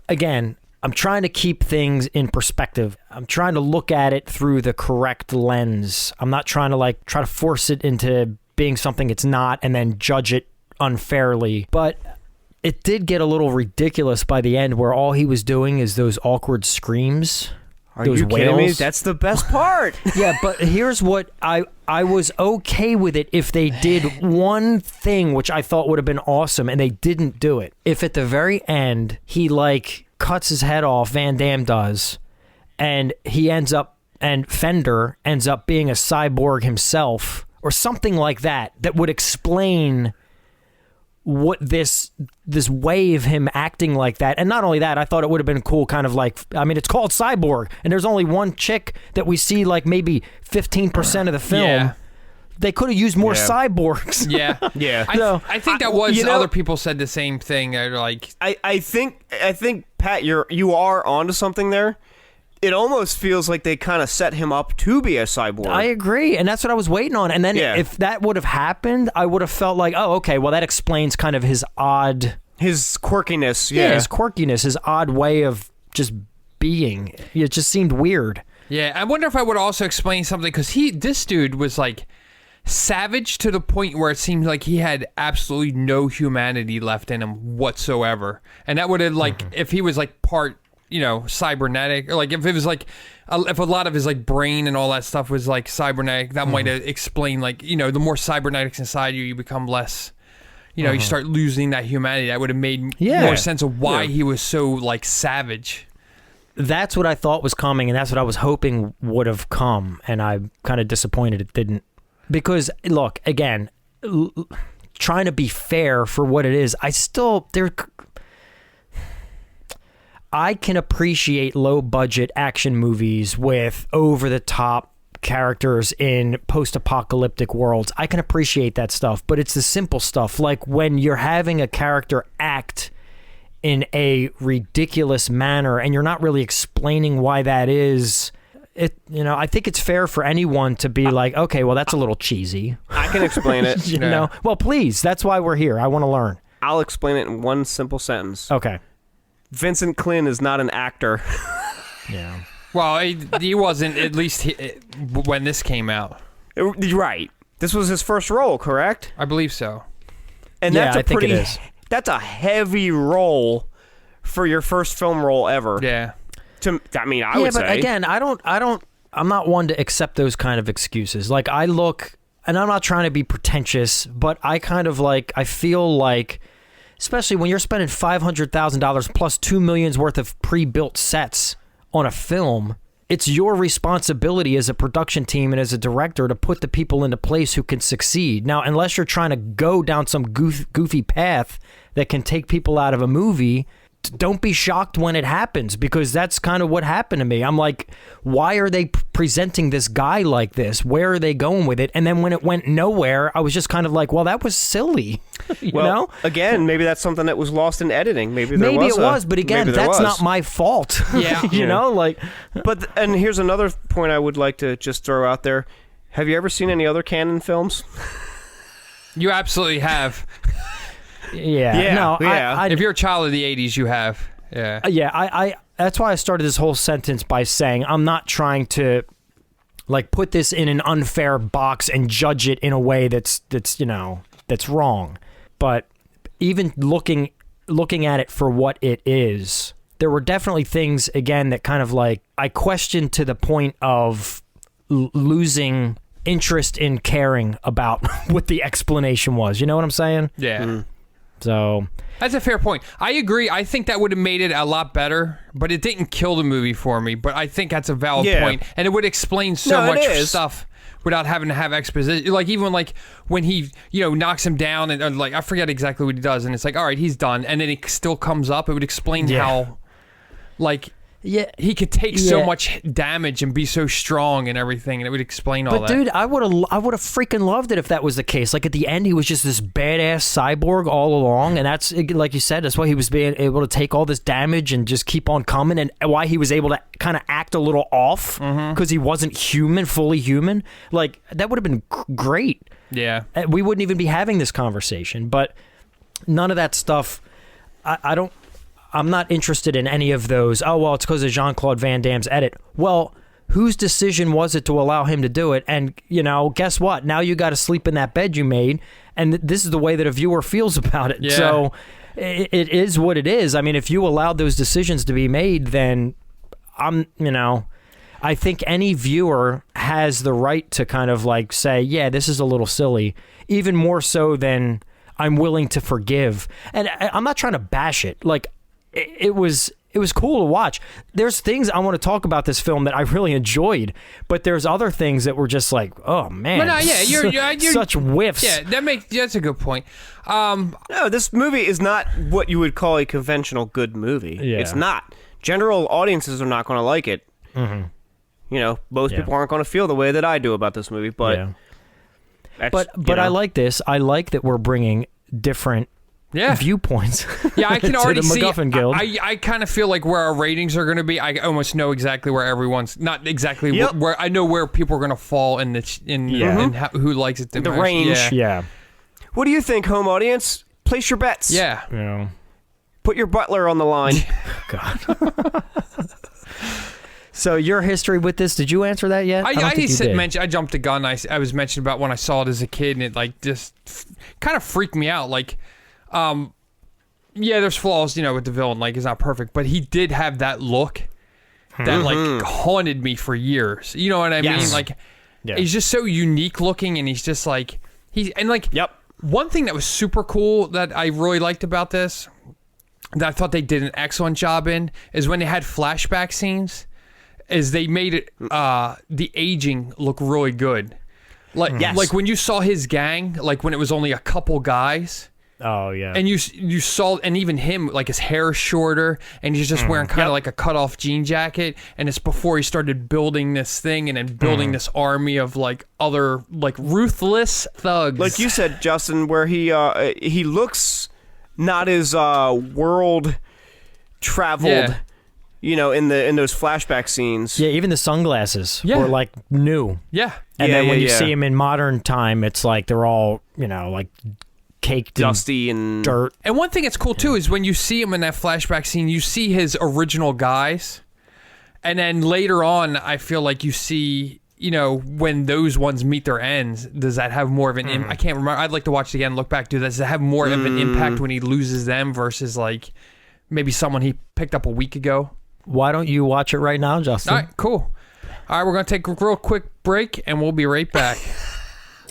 again, I'm trying to keep things in perspective. I'm trying to look at it through the correct lens. I'm not trying to, try to force it into being something it's not and then judge it unfairly. But it did get a little ridiculous by the end, where all he was doing is those awkward screams. Are you kidding me? That's the best part. Yeah, but here's what I was okay with it if they did one thing which I thought would have been awesome, and they didn't do it. If at the very end he cuts his head off, Van Damme does, and Fender ends up being a cyborg himself, or something like that would explain what this way of him acting like that. And not only that, I thought it would have been cool, kind of it's called Cyborg, and there's only one chick that we see maybe 15% of the film. Yeah. They could have used more cyborgs. Yeah. Yeah. I think that was, other people said the same thing. They're like, I think Pat, you are onto something there. It almost feels like they kind of set him up to be a cyborg. I agree, and that's what I was waiting on. And then if that would have happened, I would have felt like, oh, okay, well, that explains kind of his quirkiness. Yeah, his quirkiness, his odd way of just being. It just seemed weird. Yeah, I wonder if I would also explain something, because this dude was savage to the point where it seemed like he had absolutely no humanity left in him whatsoever. And that would have if he was part cybernetic, or if it was if a lot of his brain and all that stuff was cybernetic, that might have explained the more cybernetics inside you become less, you start losing that humanity. That would have made more sense of why he was so savage. That's what I thought was coming, and that's what I was hoping would have come, and I'm kind of disappointed it didn't. Because look, again, trying to be fair for what it is, I can appreciate low-budget action movies with over-the-top characters in post-apocalyptic worlds. I can appreciate that stuff, but it's the simple stuff, like when you're having a character act in a ridiculous manner and you're not really explaining why that is. I think it's fair for anyone to be okay, well, that's a little cheesy. I can explain it. you know? Well, please, that's why we're here. I want to learn. I'll explain it in one simple sentence. Okay. Vincent Klyn is not an actor. Yeah. Well, he wasn't, at least when this came out. Right. This was his first role, correct? I believe so. And I think it is. That's a heavy role for your first film role ever. Yeah. I would say. Yeah, but again, I'm not one to accept those kind of excuses. I look, and I'm not trying to be pretentious, but I kind of I feel like, especially when you're spending $500,000 plus $2 million's worth of pre-built sets on a film, it's your responsibility as a production team and as a director to put the people into place who can succeed. Now, unless you're trying to go down some goofy path that can take people out of a movie, don't be shocked when it happens, because that's kind of what happened to me. I'm like, why are they presenting this guy like this? Where are they going with it? And then when it went nowhere, I was just kind of like, well, that was silly. you know? Again, maybe that's something that was lost in editing. Maybe it was, but again, that's not my fault. Yeah. you know, and here's another point I would like to just throw out there. Have you ever seen any other canon films? You absolutely have. If you're a child of the 80s, you have. Yeah. I that's why I started this whole sentence by saying I'm not trying to like put this in an unfair box and judge it in a way that's wrong. But even looking at it for what it is, there were definitely things again that kind of like I questioned to the point of losing interest in caring about what the explanation was. You know what I'm saying? Yeah. So that's a fair point. I agree. I think that would have made it a lot better, but it didn't kill the movie for me. But I think that's a valid point, and it would explain so much stuff without having to have exposition. Like even like when he knocks him down and like I forget exactly what he does, and it's like all right, he's done, and then it still comes up. It would explain how like. Yeah, he could take so much damage and be so strong and everything, and it would explain all that. But dude, I would have freaking loved it if that was the case. Like at the end, he was just this badass cyborg all along, and that's like you said. That's why he was being able to take all this damage and just keep on coming, and why he was able to kind of act a little off because he wasn't fully human. Like that would have been great. Yeah, we wouldn't even be having this conversation. But none of that stuff. I'm not interested in any of those. Oh, well, it's because of Jean-Claude Van Damme's edit. Well, whose decision was it to allow him to do it? And, guess what? Now you got to sleep in that bed you made, and this is the way that a viewer feels about it. Yeah. So it is what it is. I mean, if you allowed those decisions to be made, then I think any viewer has the right to kind of like say, yeah, this is a little silly, even more so than I'm willing to forgive. And I'm not trying to bash it. Like, it was cool to watch. There's things I want to talk about this film that I really enjoyed, but there's other things that were just like, oh man, you're such whiffs. Yeah, that's a good point. No, this movie is not what you would call a conventional good movie. Yeah. It's not. General audiences are not going to like it. Mm-hmm. Most people aren't going to feel the way that I do about this movie. But but I like this. I like that we're bringing different viewpoints. Yeah, I can already the see. MacGuffin Guild. I kind of feel like where our ratings are going to be. I almost know exactly where everyone's not exactly where I know where people are going to fall in who likes it the most. Range. Yeah. What do you think, home audience? Place your bets. Yeah. Put your butler on the line. God. So your history with this? Did you answer that yet? I jumped the gun. I was mentioning about when I saw it as a kid, and it like just kind of freaked me out. Like. There's flaws, with the villain, like he's not perfect, but he did have that look that like haunted me for years. You know what I mean? Like, he's just so unique looking, and he's just like one thing that was super cool that I really liked about this, that I thought they did an excellent job in, is when they had flashback scenes, is they made it the aging look really good. Like when you saw his gang, like when it was only a couple guys. Oh yeah, and you saw, and even him, like his hair is shorter, and he's just wearing kind of like a cut-off jean jacket, and it's before he started building this thing, and then building this army of like other like ruthless thugs. Like you said, Justin, where he looks not as world traveled, in those flashback scenes. Yeah, even the sunglasses were like new. Yeah, and then when you see him in modern time, it's like they're all like. Caked dusty and dirt. And one thing that's cool too is when you see him in that flashback scene, you see his original guys, and then later on, I feel like you see, when those ones meet their ends, does that have more of an? I can't remember. I'd like to watch it again, look back. Does that have more of an impact when he loses them versus like maybe someone he picked up a week ago? Why don't you watch it right now, Justin? All right, cool. All right, we're gonna take a real quick break, and we'll be right back.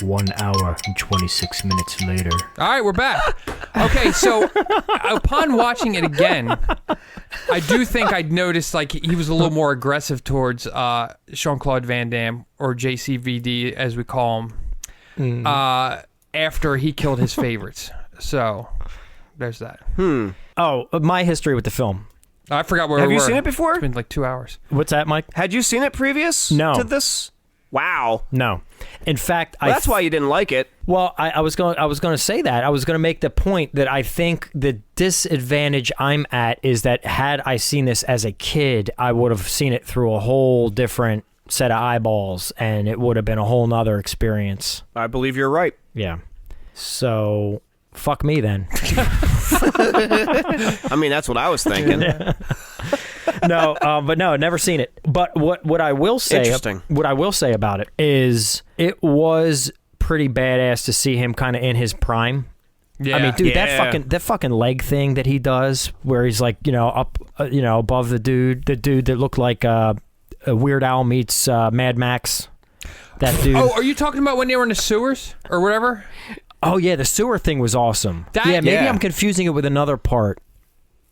1 hour and 26 minutes later. All right, we're back. Okay, so upon watching it again, I do think I'd noticed like he was a little more aggressive towards Jean-Claude Van Damme, or JCVD as we call him, after he killed his favorites. So there's that. Oh, my history with the film. I forgot where we were. Have you seen it before? It's been like 2 hours. What's that, Mike? Had you seen it previous to this? Wow. No. In fact, that's why you didn't like it. Well, I was going to say that. I was going to make the point that I think the disadvantage I'm at is that had I seen this as a kid, I would have seen it through a whole different set of eyeballs, and it would have been a whole nother experience. I believe you're right. Yeah. So fuck me then. I mean, that's what I was thinking. No, but no, never seen it. But what I will say, about it is it was pretty badass to see him kind of in his prime. Yeah. I mean, dude, that fucking leg thing that he does, where he's like, up, above the dude that looked like a Weird Al meets Mad Max. That dude. Oh, are you talking about when they were in the sewers or whatever? Oh yeah, the sewer thing was awesome. Maybe I'm confusing it with another part.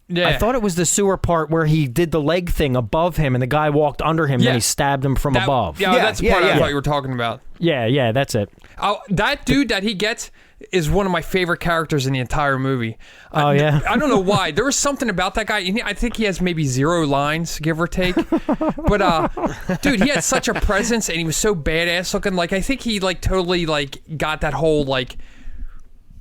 Yeah. I thought it was the sewer part where he did the leg thing above him and the guy walked under him and then he stabbed him from above. Yeah, that's the part I thought you were talking about. Yeah, that's it. Oh, that dude that he gets is one of my favorite characters in the entire movie. Oh, yeah? I don't know why. There was something about that guy. I think he has maybe 0 lines, give or take. But, dude, he had such a presence and he was so badass looking. Like, I think he, like, totally, like, got that whole, like,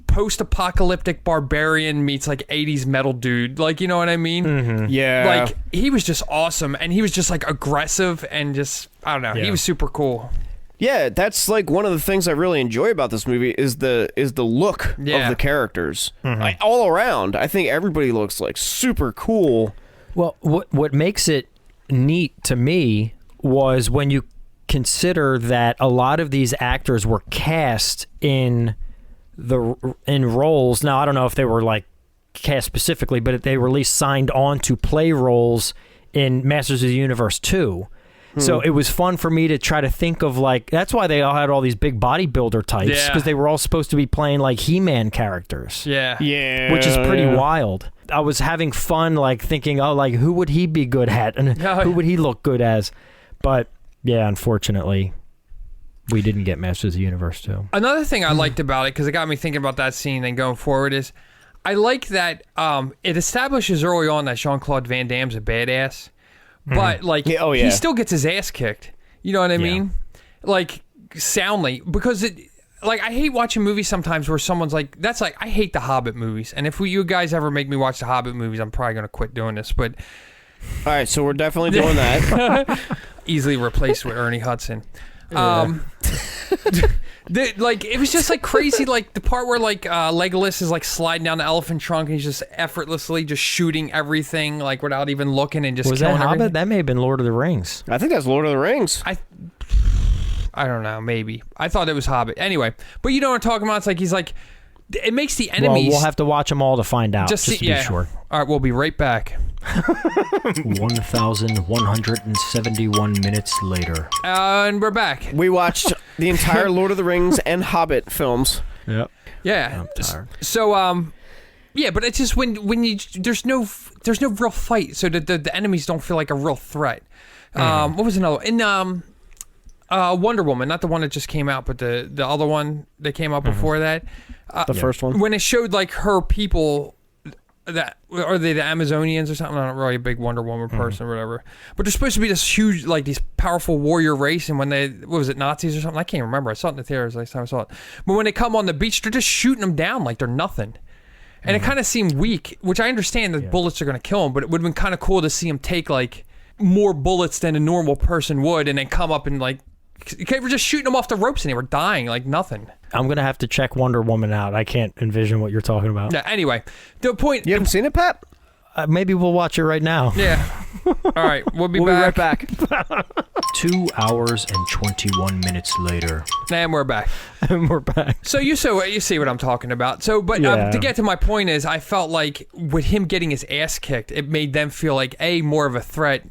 post-apocalyptic barbarian meets like 80s metal dude, like, you know what I mean? Mm-hmm. Yeah, like he was just awesome and he was just like aggressive and just, I don't know, he was super cool. Yeah, that's like one of the things I really enjoy about this movie is the look of the characters. Like, all around, I think everybody looks like super cool. Well, what makes it neat to me was when you consider that a lot of these actors were cast in roles. Now, I don't know if they were like cast specifically, but they were at least signed on to play roles in Masters of the Universe 2. So it was fun for me to try to think of, like, that's why they all had all these big bodybuilder types, because they were all supposed to be playing like He-Man characters. Yeah. Which is pretty wild. I was having fun, like, thinking, like, who would he be good at and who would he look good as? But yeah, unfortunately, we didn't get Masters of the Universe 2. Another thing I liked about it, because it got me thinking about that scene and going forward, is I like that it establishes early on that Jean-Claude Van Damme's a badass, but like he still gets his ass kicked. You know what I mean? Like, soundly, because I hate watching movies sometimes where someone's like, I hate the Hobbit movies, and if you guys ever make me watch the Hobbit movies, I'm probably gonna quit doing this. But all right, so we're definitely doing that. Easily replaced with Ernie Hudson. It was just like crazy, like the part where like Legolas is like sliding down the elephant trunk and he's just effortlessly just shooting everything like without even looking and just was killing that Hobbit? everything. That may have been Lord of the Rings. I think that's Lord of the Rings. I don't know, maybe. I thought it was Hobbit. Anyway, but you know what I'm talking about? It's like he's like, it makes the enemies. Well, we'll have to watch them all to find out. Just to be sure. All right, we'll be right back. 1,171 minutes later. And we're back. We watched the entire Lord of the Rings and Hobbit films. Yep. Yeah. I'm tired. So, yeah, but it's just when you there's no real fight, so the enemies don't feel like a real threat. What was another one? In Wonder Woman, not the one that just came out, but the other one that came out before that. The first one. When it showed like her people, that are they the Amazonians or something? I'm not really a big Wonder Woman person or whatever, but they're supposed to be this huge, like these powerful warrior race. And when they, what was it, Nazis or something? I can't remember. I saw it in the theaters last time I saw it. But when they come on the beach, they're just shooting them down like they're nothing. And it kind of seemed weak, which I understand that bullets are going to kill them, but it would have been kind of cool to see them take like more bullets than a normal person would, and then come up and like, they were just shooting them off the ropes and they were dying like nothing. I'm going to have to check Wonder Woman out. I can't envision what you're talking about. Yeah, anyway, the point... You haven't seen it, Pat? Maybe we'll watch it right now. Yeah. All right, we'll be right back. 2 hours and 21 minutes later. And we're back. And we're back. So you see what I'm talking about. So, but to get to my point is, I felt like with him getting his ass kicked, it made them feel like, more of a threat,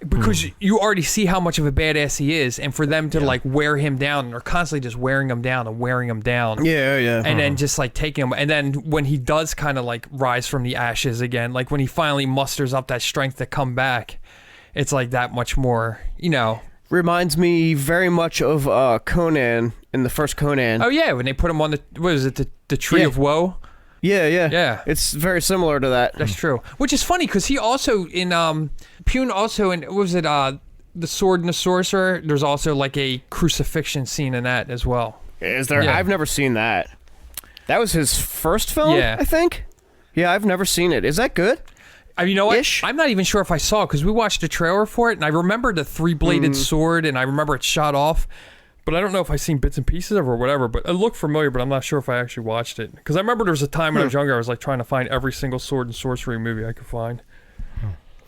because you already see how much of a badass he is, and for them to like wear him down, and they're constantly just wearing him down and wearing him down. Yeah. And then just like taking him, and then when he does kind of like rise from the ashes again, like when he finally musters up that strength to come back, it's like that much more, Reminds me very much of Conan in the first Conan. Oh yeah, when they put him on the Tree of Woe. Yeah. It's very similar to that. That's true. Which is funny because he also in Pyun also in, what was it, The Sword and the Sorcerer, there's also like a crucifixion scene in that as well. Is there? Yeah. I've never seen that. That was his first film, I think. Yeah, I've never seen it. Is that good? You know what? Ish? I'm not even sure if I saw it because we watched a trailer for it, and I remember the 3-bladed sword, and I remember it shot off. but I don't know if I've seen bits and pieces of it or whatever, but it looked familiar, but I'm not sure if I actually watched it. Because I remember there was a time when I was younger, I was like trying to find every single sword and sorcery movie I could find.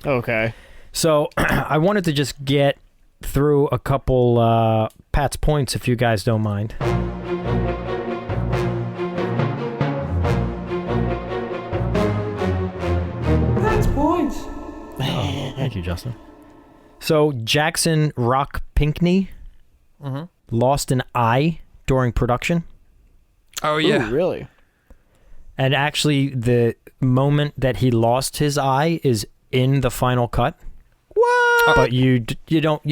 Okay. So I wanted to just get through a couple Pat's points, if you guys don't mind. Pat's points. Oh, thank you, Justin. So Jackson Rock Pinckney lost an eye during production. Oh, yeah. Ooh, really? And actually, the moment that he lost his eye is in the final cut. What? But you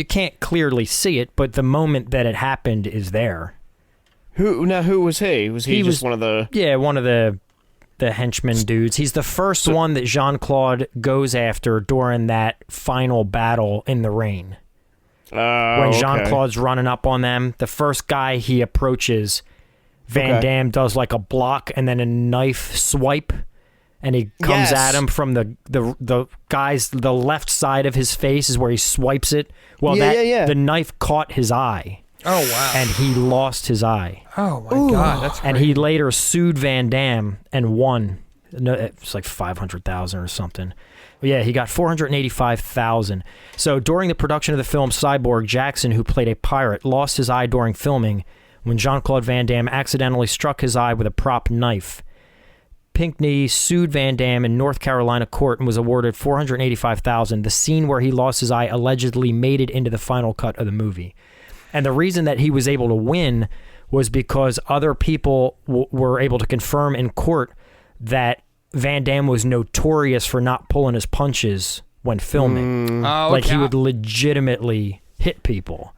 can't clearly see it, but the moment that it happened is there. Who was he? Was he just one of the... Yeah, one of the henchman dudes. He's the first one that Jean-Claude goes after during that final battle in the rain. When Jean-Claude's running up on them, the first guy he approaches, Van Damme does like a block and then a knife swipe, and he comes at him from the guy's, the left side of his face is where he swipes it. Well, the knife caught his eye. Oh, wow. And he lost his eye. Oh, my God. That's crazy. And he later sued Van Damme and won. No, it's like $500,000 or something. Yeah, he got $485,000. So during the production of the film Cyborg, Jackson, who played a pirate, lost his eye during filming when Jean-Claude Van Damme accidentally struck his eye with a prop knife. Pinckney sued Van Damme in North Carolina court and was awarded $485,000. The scene where he lost his eye allegedly made it into the final cut of the movie. And the reason that he was able to win was because other people were able to confirm in court that Van Damme was notorious for not pulling his punches when filming. Like he would legitimately hit people.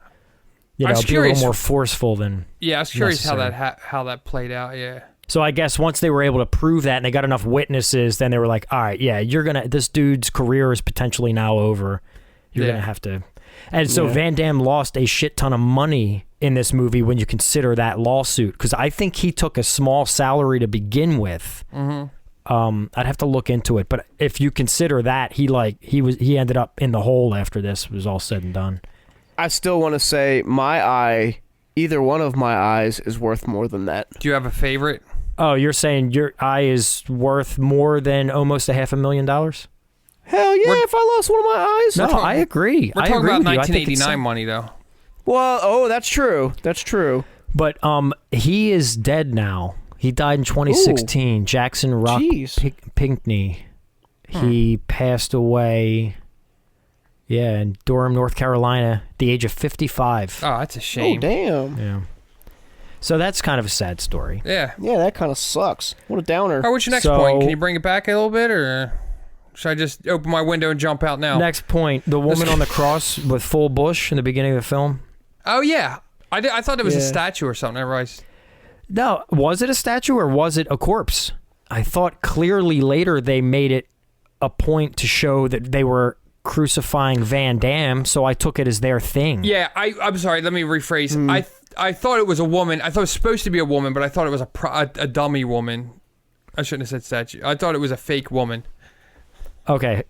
You know, be a little more forceful than I was curious necessary. how that played out, yeah. So I guess once they were able to prove that and they got enough witnesses, then they were like, all right, yeah, this dude's career is potentially now over. You're going to have to... And so Van Damme lost a shit ton of money in this movie when you consider that lawsuit, because I think he took a small salary to begin with. I'd have to look into it, but if you consider that, he ended up in the hole after this was all said and done. I still want to say my eye, either one of my eyes, is worth more than that. Do you have a favorite? Oh, you're saying your eye is worth more than almost $500,000? Hell yeah, if I lost one of my eyes. No, I agree. We're talking about 1989 money, though. Well, that's true. That's true. But he is dead now. He died in 2016. Jackson Rock Pinckney. He passed away, in Durham, North Carolina, at the age of 55. Oh, that's a shame. Oh, damn. Yeah. So that's kind of a sad story. Yeah. Yeah, that kind of sucks. What a downer. Oh, what's your next point? Can you bring it back a little bit, or... Should I just open my window and jump out now? Next point, the woman on the cross with full bush in the beginning of the film. Oh, yeah. I thought it was a statue or something. I realized. No, was it a statue or was it a corpse? I thought clearly later they made it a point to show that they were crucifying Van Damme, so I took it as their thing. Yeah, I'm sorry. Let me rephrase. I thought it was a woman. I thought it was supposed to be a woman, but I thought it was a dummy woman. I shouldn't have said statue. I thought it was a fake woman. Okay,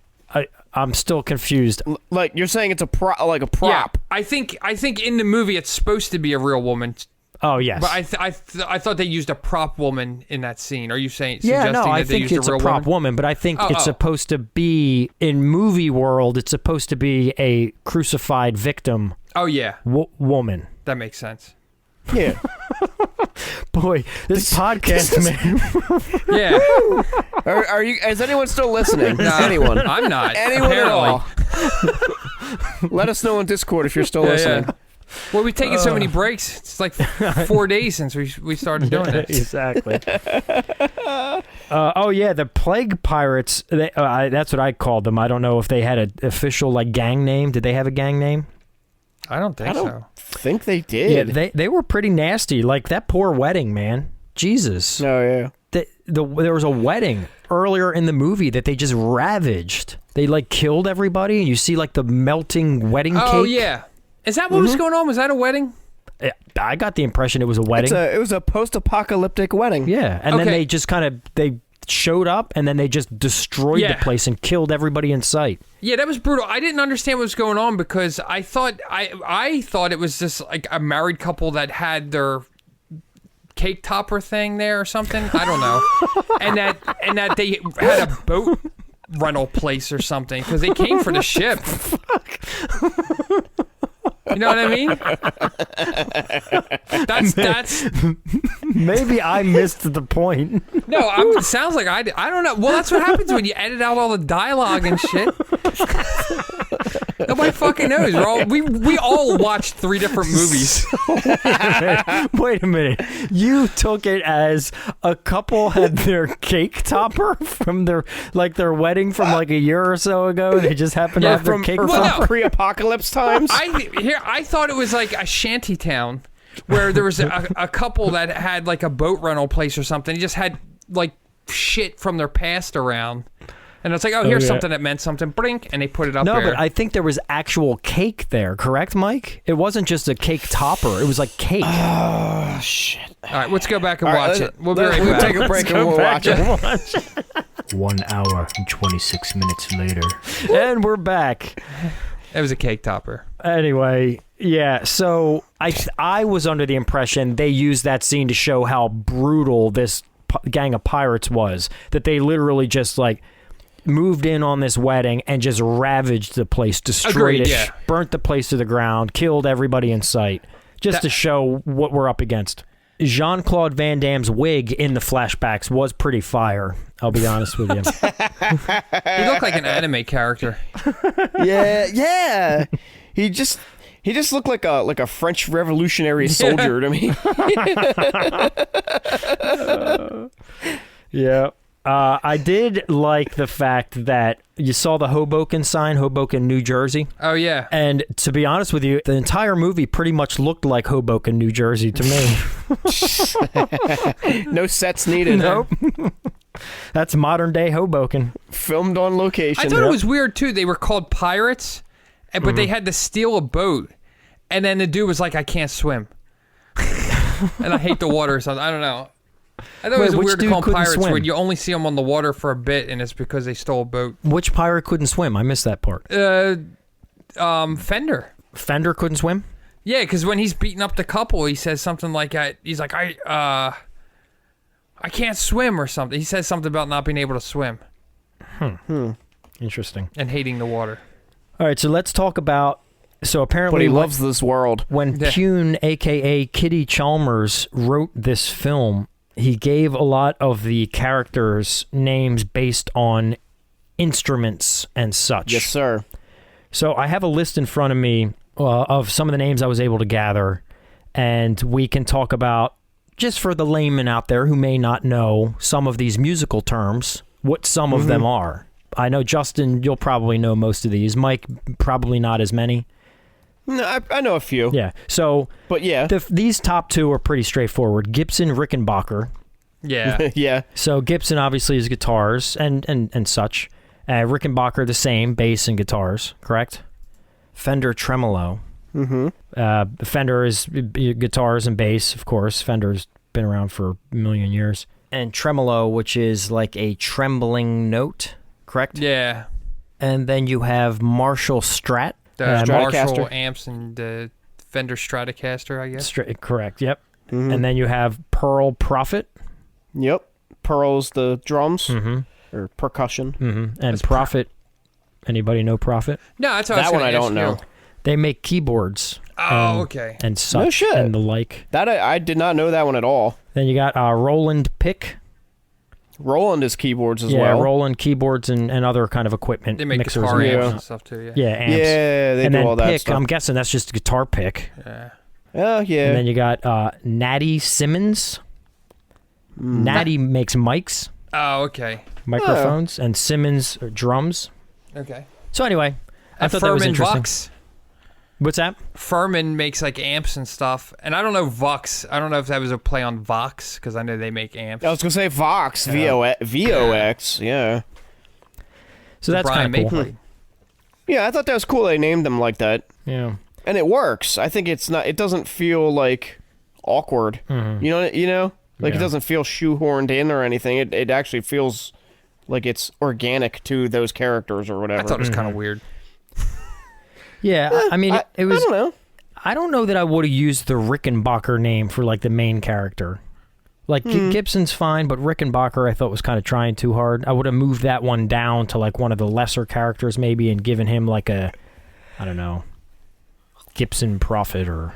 I'm still confused. Like you're saying it's a prop. Yeah, I think in the movie it's supposed to be a real woman. Oh yes, but I thought they used a prop woman in that scene. Are you saying? Yeah, no, I think it's a prop woman, but I think it's supposed to be in movie world. It's supposed to be a crucified victim. Oh yeah, woman. That makes sense. Yeah. Boy, this podcast, man. Yeah. Are you? Is anyone still listening? No, anyone? I'm not. Anyone apparently. At all? Let us know on Discord if you're still listening. Yeah. Well, we've taken so many breaks. It's like 4 days since we started doing it. Exactly. The Plague Pirates. That's what I called them. I don't know if they had an official gang name. Did they have a gang name? I don't think so. Think they did. Yeah, they were pretty nasty. Like that poor wedding, man. Jesus. Oh yeah. There was a wedding earlier in the movie that they just ravaged. They killed everybody, and you see the melting wedding cake. Oh yeah. Is that what was going on? Was that a wedding? I got the impression it was a wedding. It was a post-apocalyptic wedding. Yeah, and then they just they showed up and then they just destroyed the place and killed everybody in sight. Yeah, that was brutal. I didn't understand what was going on because I thought it was just like a married couple that had their cake topper thing there or something. I don't know. and that they had a boat rental place or something because they came for the ship. You know what I mean? That's Maybe I missed the point. No, it sounds like I don't know. Well, that's what happens when you edit out all the dialogue and shit. Nobody fucking knows. We all watched 3 different movies. Wait a minute. You took it as a couple had their cake topper from their wedding from like a year or so ago. They just happened to have their cake topper. Pre-apocalypse times. I thought it was like a shanty town where there was a couple that had like a boat rental place or something. He just had like shit from their past around. And it's like, here's something that meant something. Brink, and they put it up there. No, but I think there was actual cake there, correct, Mike? It wasn't just a cake topper. It was like cake. Oh, shit. All right, let's go back and watch it. We'll be right back. We'll take a break and we'll watch it. 1 hour and 26 minutes later. And we're back. It was a cake topper. Anyway, yeah, so I was under the impression they used that scene to show how brutal this gang of pirates was. That they literally just like moved in on this wedding and just ravaged the place, destroyed it, burnt the place to the ground, killed everybody in sight, just to show what we're up against. Jean-Claude Van Damme's wig in the flashbacks was pretty fire, I'll be honest with you. He looked like an anime character. Yeah. He just looked like a French revolutionary soldier to me. Yeah. I did like the fact that you saw the Hoboken sign, Hoboken, New Jersey. Oh, yeah. And to be honest with you, the entire movie pretty much looked like Hoboken, New Jersey to me. No sets needed. Nope. That's modern day Hoboken. Filmed on location. I thought it was weird, too. They were called pirates, but they had to steal a boat. And then the dude was like, I can't swim. And I hate the water or something. I don't know. I thought it was weird to call them pirates when you only see them on the water for a bit, and it's because they stole a boat. Which pirate couldn't swim? I missed that part. Fender. Fender couldn't swim? Yeah, because when he's beating up the couple, he says something like, he's like, I can't swim or something. He says something about not being able to swim. Interesting. And hating the water. All right, so let's talk about... So apparently... But he loves this world. When Pyun, a.k.a. Kitty Chalmers, wrote this film... He gave a lot of the characters names based on instruments and such. Yes, sir. So I have a list in front of me of some of the names I was able to gather, and we can talk about, just for the layman out there who may not know some of these musical terms, what some of them are. I know, Justin, you'll probably know most of these. Mike, probably not as many. No, I know a few. Yeah. So, but yeah, these top 2 are pretty straightforward. Gibson, Rickenbacker. Yeah. Yeah. So Gibson obviously is guitars and such. Rickenbacker the same, bass and guitars, correct? Fender tremolo. Fender is guitars and bass, of course. Fender's been around for a million years. And tremolo, which is like a trembling note, correct? Yeah. And then you have Marshall Strat. Marshall amps and the Fender Stratocaster, I guess. Correct, yep. And then you have Pearl Prophet. Yep. Pearl's the drums or percussion. And Prophet. Anybody know Prophet? No, that's that one I don't know. They make keyboards. Okay. And such no shit. And the like. That I did not know that one at all. Then you got Roland Pick. Roland is keyboards as well. Yeah, Roland keyboards and other kind of equipment. They make mixers guitar amps and stuff too, Yeah, amps. Yeah, they and do then all that pick, stuff. I'm guessing that's just a guitar pick. Yeah. Oh, yeah. And then you got Natty Simmons. Natty makes mics. Oh, okay. Microphones. And Simmons drums. Okay. So anyway, I thought that was interesting. Vux. What's that? Furman makes like amps and stuff, and I don't know Vux. I don't know if that was a play on Vox, because I know they make amps. I was gonna say Vox, VOX, yeah. So that's kind of cool. Yeah, I thought that was cool. They named them like that. Yeah, and it works. I think it's not. It doesn't feel like awkward. You know. Like, it doesn't feel shoehorned in or anything. It actually feels like it's organic to those characters or whatever. I thought it was kind of weird. Yeah, I mean, it was... I don't know. I don't know that I would have used the Rickenbacker name for, like, the main character. Like, Gibson's fine, but Rickenbacker I thought was kind of trying too hard. I would have moved that one down to, like, one of the lesser characters maybe and given him, like, I don't know, Gibson Prophet or...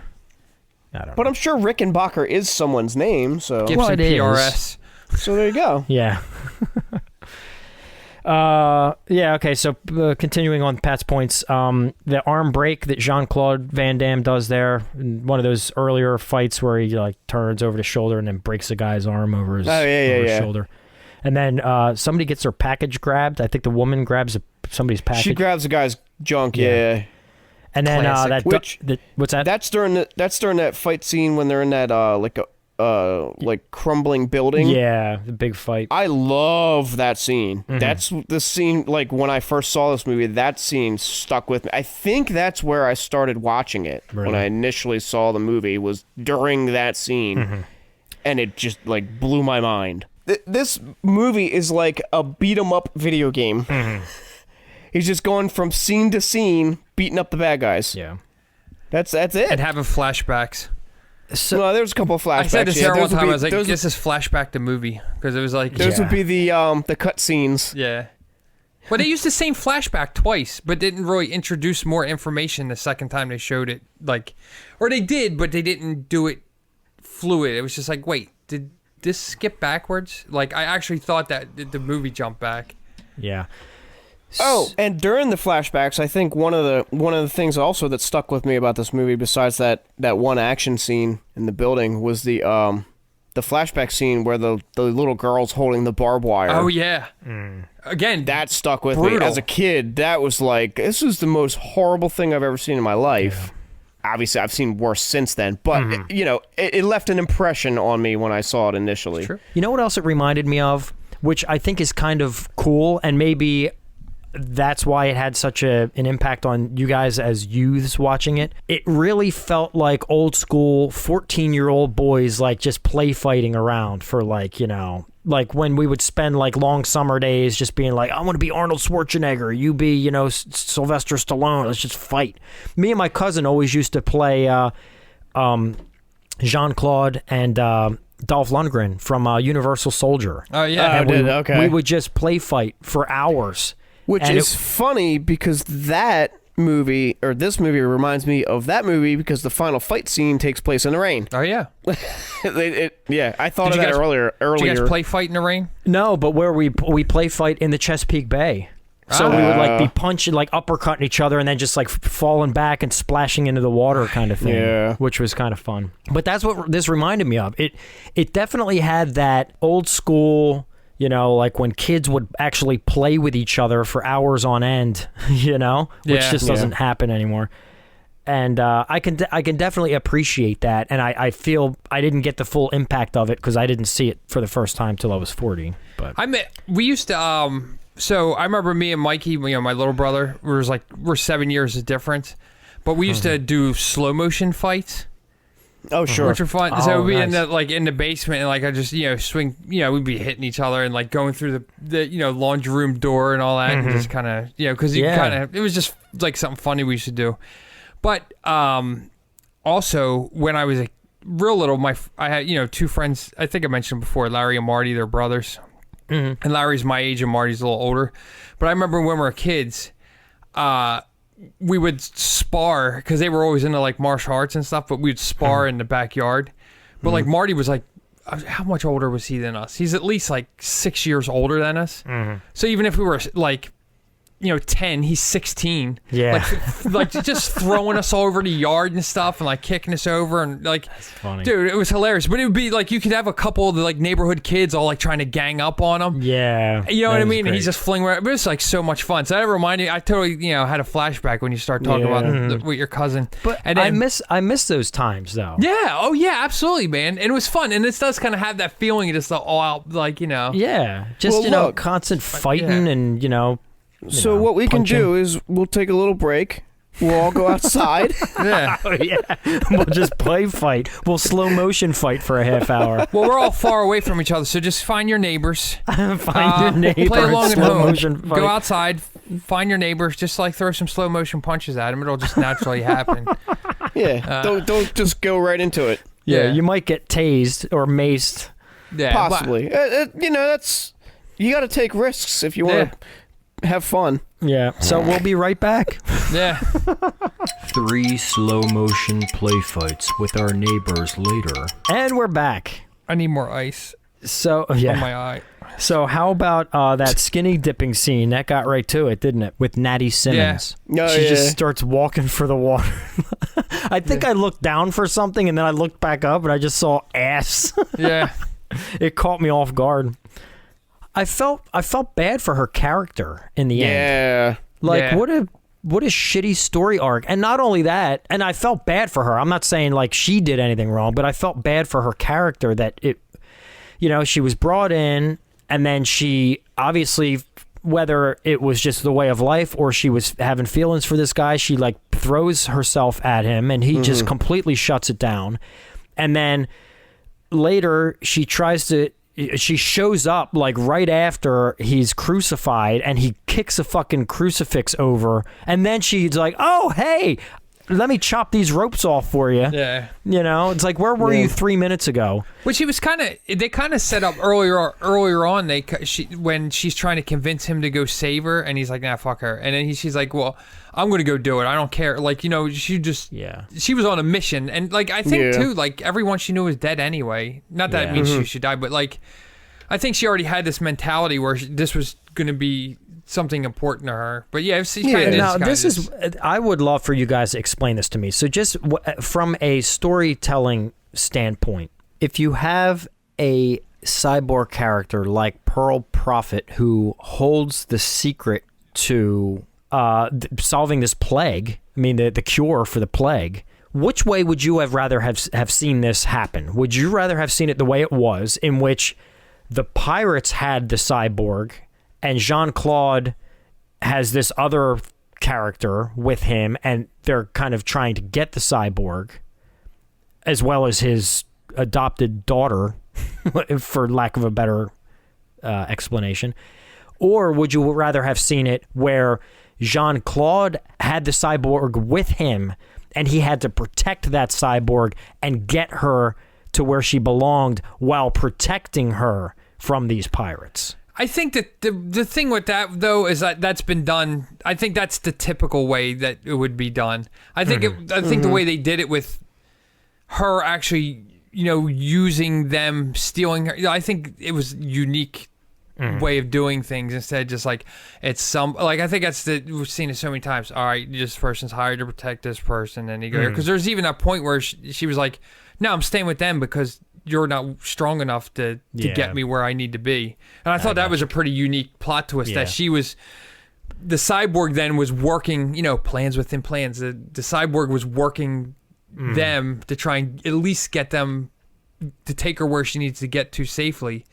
I don't know. But I'm sure Rickenbacker is someone's name, so... Gibson PRS. So there you go. Yeah. Yeah, okay, so continuing on Pat's points, the arm break that Jean-Claude Van Damme does there, in one of those earlier fights where he like turns over the shoulder and then breaks a guy's arm over his, shoulder. And then somebody gets their package grabbed. I think the woman grabs somebody's package. She grabs a guy's junk, yeah. And then what's that? That's during that fight scene when they're in that like crumbling building. Yeah, the big fight. I love that scene. Mm-hmm. That's the scene, like when I first saw this movie, that scene stuck with me. I think that's where I started watching it. Really? When I initially saw the movie was during that scene, and it just like blew my mind. This movie is like a beat 'em up video game. He's just going from scene to scene, beating up the bad guys. Yeah, that's it. And having flashbacks. So no, there's a couple of flashbacks. I said this here one time. I was like, "This is flashback to movie," because it was like those would be the cut scenes. Yeah, but they used the same flashback twice, but didn't really introduce more information the second time they showed it. Like, or they did, but they didn't do it fluid. It was just like, wait, did this skip backwards? Like, I actually thought that the movie jumped back. Yeah. Oh, and during the flashbacks, I think one of the things also that stuck with me about this movie, besides that one action scene in the building, was the flashback scene where the little girl's holding the barbed wire. Oh yeah. Again, that stuck with me as a kid. That was like, this is the most horrible thing I've ever seen in my life. Yeah. Obviously, I've seen worse since then, but it left an impression on me when I saw it initially. True. You know what else it reminded me of, which I think is kind of cool, and maybe that's why it had such an impact on you guys as youths watching it. It really felt like old school 14-year-old boys like just play fighting around for like, you know, like when we would spend like long summer days just being like, I want to be Arnold Schwarzenegger, you be, you know, Sylvester Stallone, let's just fight. Me and my cousin always used to play Jean-Claude and Dolph Lundgren from Universal Soldier. Oh yeah. And we would just play fight for hours. Which is funny because that movie, or this movie, reminds me of that movie because the final fight scene takes place in the rain. Oh, yeah. I thought of that earlier. Did you guys play fight in the rain? No, but where we play fight in the Chesapeake Bay. So we would like be punching, like uppercutting each other and then just like falling back and splashing into the water kind of thing, which was kind of fun. But that's what this reminded me of. It definitely had that old school... You know, like when kids would actually play with each other for hours on end, you know, which just doesn't happen anymore. And I can definitely appreciate that. And I feel I didn't get the full impact of it because I didn't see it for the first time till I was 40. But we used to. So I remember me and Mikey, you know, my little brother, we're 7 years of difference, but we used to do slow motion fights. Oh sure, which are fun. So we'd be in the basement and like I just swing. We'd be hitting each other and like going through the laundry room door and all that, and just kind of because it was just like something funny we used to do. But also when I was a real little, I had two friends. I think I mentioned before, Larry and Marty. They're brothers, and Larry's my age and Marty's a little older. But I remember when we were kids. We would spar because they were always into like martial arts and stuff, but we'd spar in the backyard. But like Marty was like, how much older was he than us? He's at least like 6 years older than us. So even if we were like, 10, he's 16. Yeah. Like just throwing us all over the yard and stuff and like kicking us over and like, that's funny. Dude, it was hilarious. But it would be like, you could have a couple of the like neighborhood kids all like trying to gang up on him. Yeah. You know what I mean? Great. And he's just flinging around. But it's like so much fun. So that reminded me, I totally, had a flashback when you start talking about with your cousin. But and then, I miss those times though. Yeah. Oh yeah, absolutely, man. And it was fun. And this does kind of have that feeling of just all out, like, Yeah. Just, constant fighting and, So what we can do is we'll take a little break, We'll all go outside. Yeah. Oh, yeah. We'll just play fight. We'll slow motion fight for a half hour. Well, we're all far away from each other, so just find your neighbors. Find your neighbor. Play along at slow home. motion fight. Go outside, find your neighbors, just like throw some slow motion punches at them. It'll just naturally happen. Yeah. Don't just go right into it. Yeah, you might get tased or maced. Yeah, Possibly. That's you got to take risks if you want to have fun. Yeah. So we'll be right back. Yeah. 3 slow motion play fights with our neighbors later. And we're back. I need more ice So on yeah. my eye. So how about that skinny dipping scene? That got right to it, didn't it? With Natty Simmons. Yeah. Oh, She yeah. just starts walking for the water. I think I looked down for something and then I looked back up and I just saw ass. Yeah. It caught me off guard. I felt bad for her character in the end. Yeah. Like Yeah. what a shitty story arc. And not only that, and I felt bad for her. I'm not saying like she did anything wrong, but I felt bad for her character that she was brought in and then she obviously, whether it was just the way of life or she was having feelings for this guy, she like throws herself at him and he just completely shuts it down. And then later she shows up like right after he's crucified and he kicks a fucking crucifix over and then she's like, oh, hey, let me chop these ropes off for you. Yeah. It's like, where were you 3 minutes ago? Which he was they kind of set up earlier on. When she's trying to convince him to go save her, and he's like, nah, fuck her. And then she's like, well, I'm going to go do it. I don't care. Like, she was on a mission. And like, I think too, like everyone she knew was dead anyway. Not that it means she should die, but like, I think she already had this mentality where this was going to be something important to her. But yeah, I would love for you guys to explain this to me. So just from a storytelling standpoint, if you have a cyborg character like Pearl Prophet who holds the secret to solving this plague, I mean the cure for the plague, which way would you have rather have seen this happen? Would you rather have seen it the way it was, in which the pirates had the cyborg and Jean-Claude has this other character with him, and they're kind of trying to get the cyborg, as well as his adopted daughter, for lack of a better explanation? Or would you rather have seen it where Jean-Claude had the cyborg with him, and he had to protect that cyborg and get her to where she belonged while protecting her from these pirates? I think that the thing with that, though, is that that's been done. I think that's the typical way that it would be done. I think the way they did it with her actually, using them, stealing her, I think it was unique way of doing things instead of just like, I think that's we've seen it so many times. All right, this person's hired to protect this person, and you go, because there's even a point where she was like, no, I'm staying with them because you're not strong enough to get me where I need to be. And I thought that was a pretty unique plot twist, that she was, the cyborg then was working, plans within plans. The cyborg was working them to try and at least get them to take her where she needs to get to safely,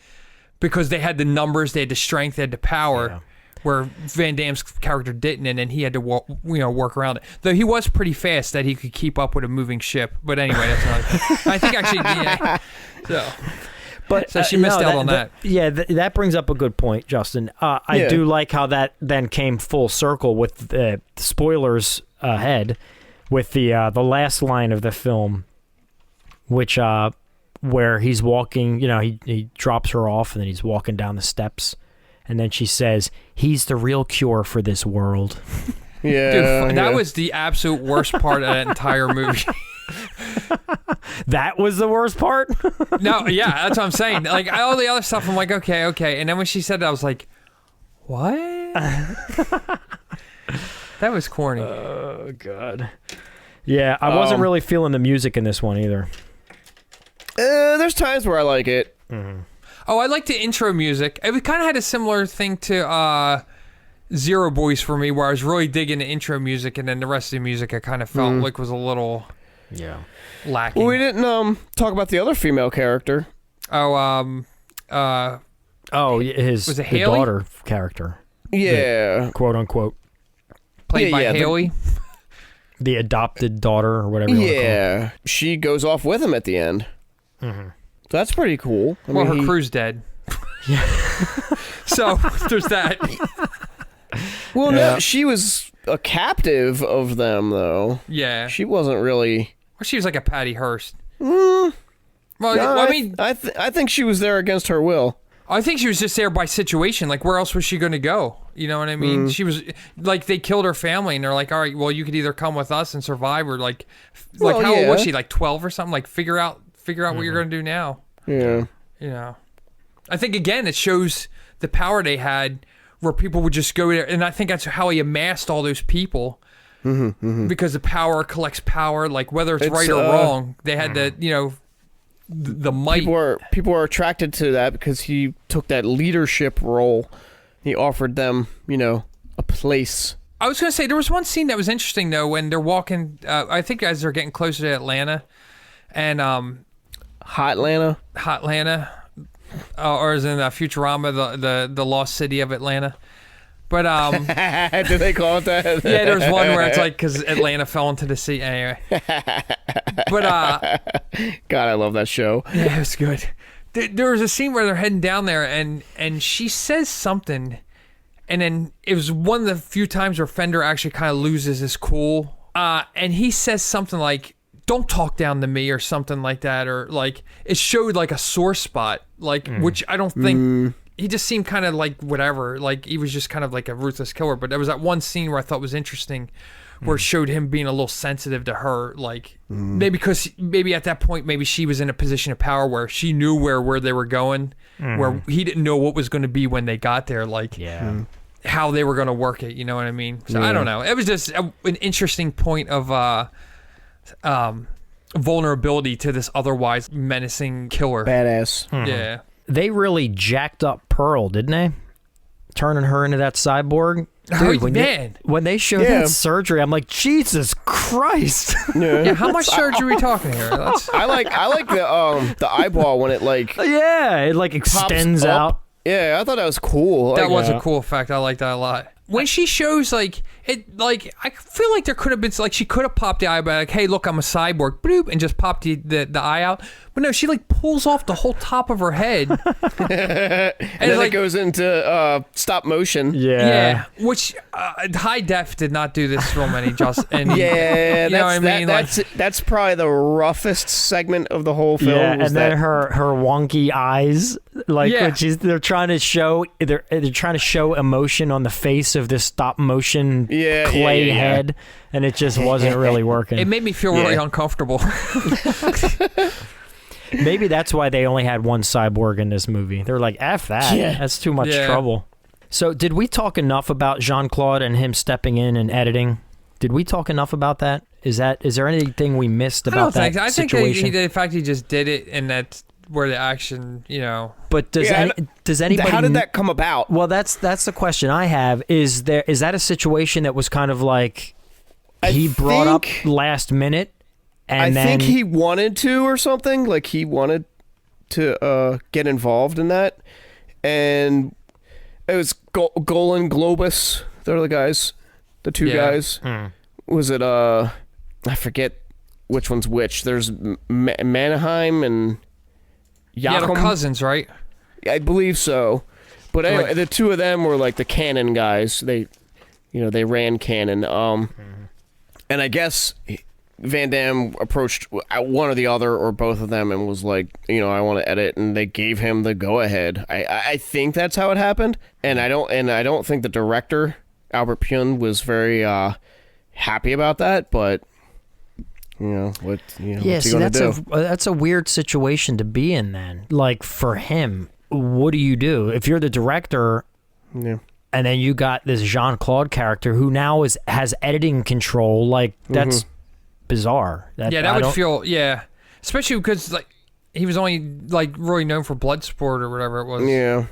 because they had the numbers, they had the strength, they had the power, where Van Damme's character didn't, and then he had to work around it. Though he was pretty fast that he could keep up with a moving ship. But anyway, that's not. I think actually, so she missed out on that. That brings up a good point, Justin. I do like how that then came full circle with the spoilers ahead, with the last line of the film, which where he's walking, he drops her off and then he's walking down the steps. And then she says, he's the real cure for this world. Yeah. Dude, that was the absolute worst part of that entire movie. That was the worst part? No, yeah, that's what I'm saying. Like, all the other stuff, I'm like, okay. And then when she said that, I was like, what? That was corny. Oh, God. Yeah, I wasn't really feeling the music in this one either. There's times where I like it. Mm-hmm. Oh, I like the intro music. It kind of had a similar thing to Zero Boys for me, where I was really digging the intro music, and then the rest of the music I kind of felt like was a little lacking. Well, we didn't talk about the other female character. His daughter character. Yeah. Quote unquote. Played by Haley. the adopted daughter or whatever. Yeah, she goes off with him at the end. Mm-hmm. So that's pretty cool. Well, her crew's dead. Yeah. So there's that. Well, no, she was a captive of them, though. Yeah. She wasn't really. Well, she was like a Patty Hearst. Well, no, I mean, I think she was there against her will. I think she was just there by situation. Like, where else was she going to go? You know what I mean? She was like, they killed her family, and they're like, all right, well, you could either come with us and survive, or like how old was she? Like 12 or something? Like, figure out what you're going to do now. Yeah. You know, I think again, it shows the power they had, where people would just go there, and I think that's how he amassed all those people. Because the power collects power, like whether it's right or wrong, they had to, you know, the might. People are attracted to that because he took that leadership role. He offered them, you know, a place. I was gonna say there was one scene that was interesting though when they're walking. I think as they're getting closer to Atlanta, and Hotlanta, or as in Futurama, the lost city of Atlanta. But do they call it that? Yeah, there was one where it's like because Atlanta fell into the sea anyway. But God, I love that show. Yeah, it was good. There was a scene where they're heading down there, and she says something, and then it was one of the few times where Fender actually kind of loses his cool, and he says something like, "Don't talk down to me," or something like that, or like it showed like a sore spot, like which I don't think. He just seemed kind of like whatever, like he was just kind of like a ruthless killer. But there was that one scene where I thought was interesting, where it showed him being a little sensitive to her, like maybe at that point maybe she was in a position of power where she knew where they were going, where he didn't know what was going to be when they got there, like how they were going to work it. You know what I mean? So I don't know. It was just an interesting point of vulnerability to this otherwise menacing killer. Badass. Yeah. They really jacked up Pearl, didn't they? Turning her into that cyborg. Dude, when they showed that surgery, I'm like, Jesus Christ. Yeah, how much surgery are we talking here? I like the eyeball when it like it like extends out. Yeah, I thought that was cool. That was a cool effect. I like that a lot. When she shows like it, like I feel like there could have been like she could have popped the eye by like, hey, look, I'm a cyborg, bloop, and just popped the eye out. But no, she like pulls off the whole top of her head, and then it goes into stop motion. Yeah, which high def did not do this film any justice. And yeah, you know what I mean? That's probably the roughest segment of the whole film. Yeah, and then her wonky eyes, like when they're trying to show emotion on the face of this stop motion clay head, and it just wasn't really working. It made me feel really uncomfortable. Maybe that's why they only had one cyborg in this movie. They're like, F that. That's too much trouble. So did we talk enough about Jean-Claude and him stepping in and editing? Did we talk enough about that? Is there anything we missed about that situation? I think the fact he just did it, and that's where the action, you know. But does anybody? How did that come about? Well, that's the question I have. Is that a situation that was kind of like he brought up last minute? And I think he wanted to or something. Like he wanted to get involved in that. And it was Golan Globus. They're the guys. The two guys. Was it, I forget which one's which. There's Mannheim and Yakum. Yeah, they're cousins, right? I believe so. But anyway, the two of them were like the Cannon guys. They ran Cannon. And I guess Van Damme approached one or the other or both of them and was like, I want to edit, and they gave him the go ahead. I think that's how it happened, and I don't think the director Albert Pyun was very happy about that, but what's he gonna do? That's a weird situation to be in then. Like for him, what do you do if you're the director? Yeah. And then you got this Jean-Claude character who now has editing control. Like that's bizarre. That would feel especially because like he was only like really known for Bloodsport or whatever it was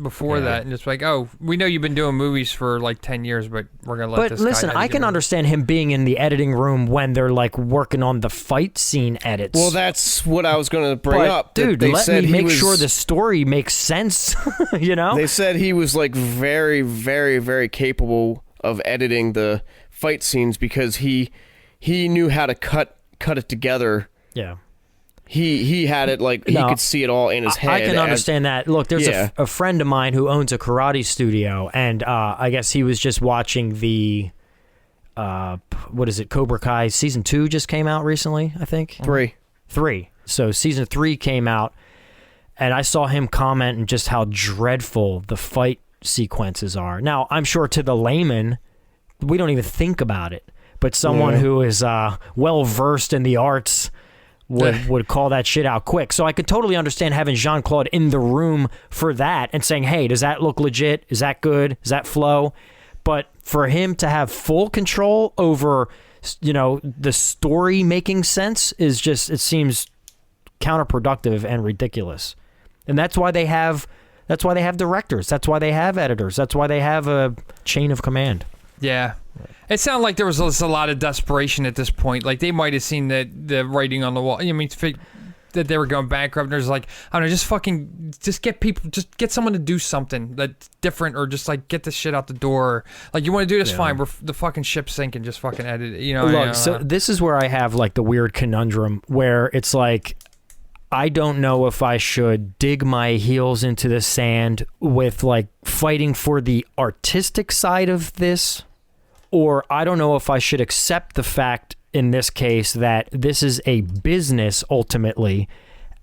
before that, and just like, oh, we know you've been doing movies for like 10 years, but we're gonna let this guy. But listen, I can understand him being in the editing room when they're like working on the fight scene edits. Well, that's what I was gonna bring up, dude. Let me make sure the story makes sense. They said he was like very, very, very capable of editing the fight scenes because he he knew how to cut it together. Yeah. He had it like he could see it all in his head. I can understand that. Look, there's a friend of mine who owns a karate studio, and I guess he was just watching the what is it? Cobra Kai season 2 just came out recently, I think. 3. So season 3 came out, and I saw him commenting just how dreadful the fight sequences are. Now, I'm sure to the layman, we don't even think about it, but someone who is well versed in the arts would call that shit out quick. So I could totally understand having Jean-Claude in the room for that and saying, hey, does that look legit? Is that good? Does that flow? But for him to have full control over, the story making sense is just, it seems counterproductive and ridiculous. And that's why they have directors. That's why they have editors. That's why they have a chain of command. Yeah. It sounded like there was a lot of desperation at this point. Like, they might have seen the writing on the wall. I mean, that they were going bankrupt. And there's like, I don't know, just get someone to do something that's different, or just like get this shit out the door. Like, you want to do this, fine. The fucking ship's sinking. Just fucking edit it. Look, so this is where I have like the weird conundrum where it's like, I don't know if I should dig my heels into the sand with like fighting for the artistic side of this, or I don't know if I should accept the fact in this case that this is a business ultimately,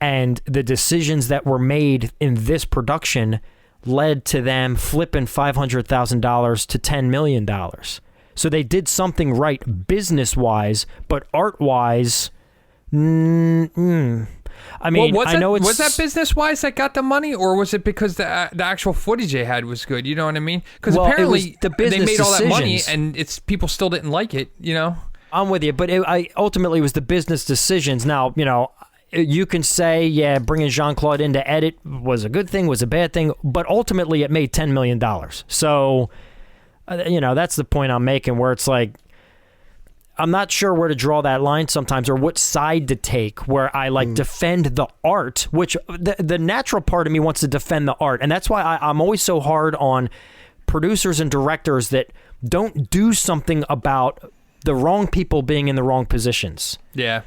and the decisions that were made in this production led to them flipping $500,000 to $10 million. So they did something right business-wise, but art-wise, I mean, well, I know was that business-wise that got the money, or was it because the actual footage they had was good? You know what I mean? Because apparently they made all that money, and people still didn't like it. I'm with you, but ultimately it was the business decisions. Now, you can say, bringing Jean-Claude in to edit was a good thing, was a bad thing, but ultimately it made $10 million. So, that's the point I'm making, where it's like, I'm not sure where to draw that line sometimes, or what side to take, where I defend the art, which the natural part of me wants to defend the art. And that's why I'm always so hard on producers and directors that don't do something about the wrong people being in the wrong positions. Yeah.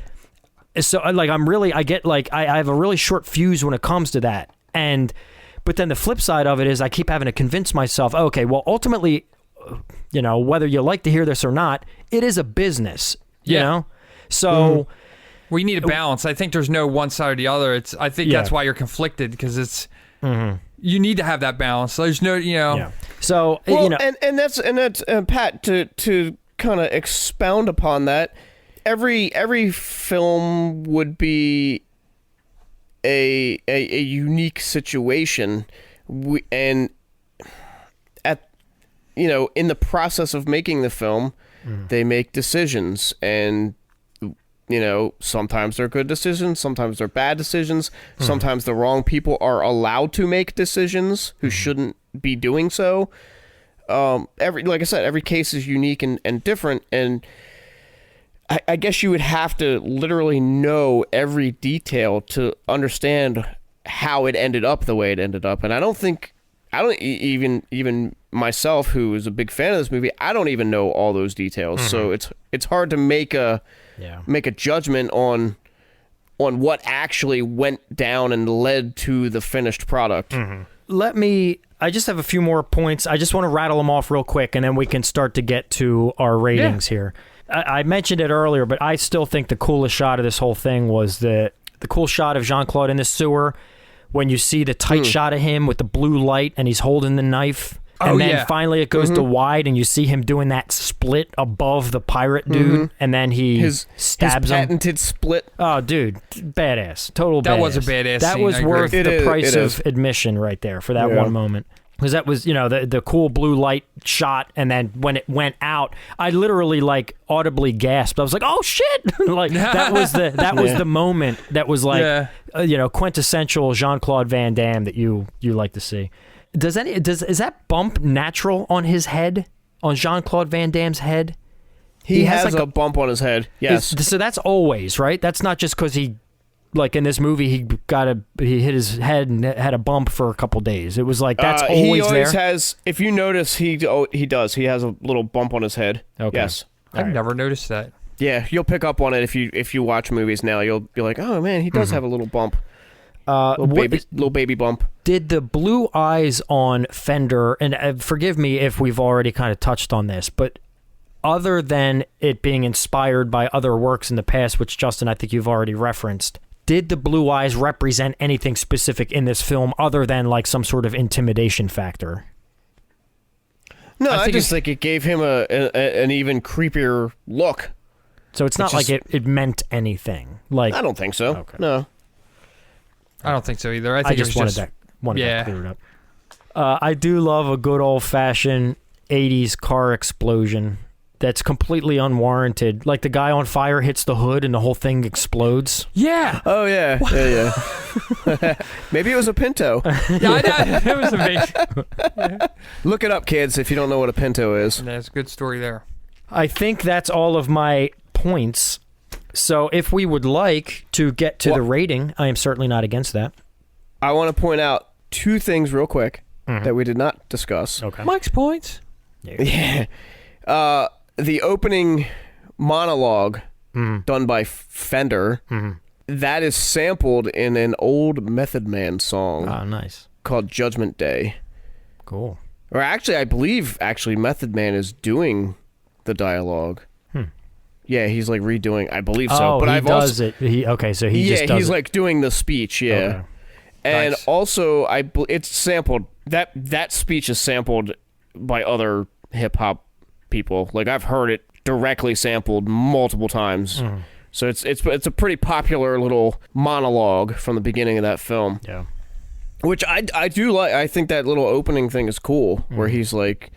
So like, I get like, I have a really short fuse when it comes to that. But then the flip side of it is I keep having to convince myself, okay, well, ultimately, whether you like to hear this or not, it is a business, you know? So we need a balance. I think there's no one side or the other. I think that's why you're conflicted, because it's, you need to have that balance. There's no, So, and that's Pat, to kind of expound upon that, every film would be a unique situation, and in the process of making the film, they make decisions, and sometimes they're good decisions, sometimes they're bad decisions, sometimes the wrong people are allowed to make decisions who shouldn't be doing so. Like I said, every case is unique and different, and I guess you would have to literally know every detail to understand how it ended up the way it ended up. And I don't even myself, who is a big fan of this movie, I don't even know all those details. So it's hard to make a judgment on what actually went down and led to the finished product. I just have a few more points. I just want to rattle them off real quick, and then we can start to get to our ratings here. I mentioned it earlier, but I still think the coolest shot of this whole thing was the cool shot of Jean-Claude in the sewer, when you see the tight shot of him with the blue light and he's holding the knife. And then finally it goes to wide, and you see him doing that split above the pirate dude, and then he stabs him. His patented split. Oh, dude, badass. Total badass. That was a badass That scene, was worth the price of is. admission right there for that one moment. Because that was, the cool blue light shot, and then when it went out, I literally like audibly gasped. I was like, "Oh shit!" Like that was the moment that was like, quintessential Jean-Claude Van Damme that you like to see. Is that bump natural on his head, on Jean-Claude Van Damme's head? He has like a bump on his head. Yes. So that's always, right? That's not just because he, like in this movie, he hit his head and had a bump for a couple days. It was like that's always there. He always has. If you notice, he does. He has a little bump on his head. Okay. Yes. I've never noticed that. Yeah, you'll pick up on it if you watch movies now. You'll be like, oh man, he does have a little bump. Little baby bump. Did the blue eyes on Fender, and forgive me if we've already kind of touched on this, but other than it being inspired by other works in the past, which Justin, I think you've already referenced, did the blue eyes represent anything specific in this film other than like some sort of intimidation factor? No, I just think it gave him an even creepier look. So it's not like it meant anything. Like, I don't think so. Okay. No. I don't think so either. I think just wanted that cleared up. I do love a good old-fashioned 80s car explosion that's completely unwarranted. Like the guy on fire hits the hood and the whole thing explodes. Yeah. Oh, yeah. Yeah. Maybe it was a Pinto. Yeah, I know. It was amazing. Look it up, kids, if you don't know what a Pinto is. That's a good story there. I think that's all of my points. So if we would like to get to the rating, I am certainly not against that. I want to point out two things real quick that we did not discuss. Okay. Mike's points. Yeah. The opening monologue done by Fender, that is sampled in an old Method Man song. Oh, nice. Called Judgment Day. Cool. Or actually, I believe Method Man is doing the dialogue. Yeah, he's like redoing. I believe so. Oh, but he I've does also, it. He's like doing the speech. Yeah, okay. And Nice. also it's sampled. That speech is sampled by other hip hop people. Like I've heard it directly sampled multiple times. So it's a pretty popular little monologue from the beginning of that film. Yeah. Which I do like. I think that little opening thing is cool, where he's like,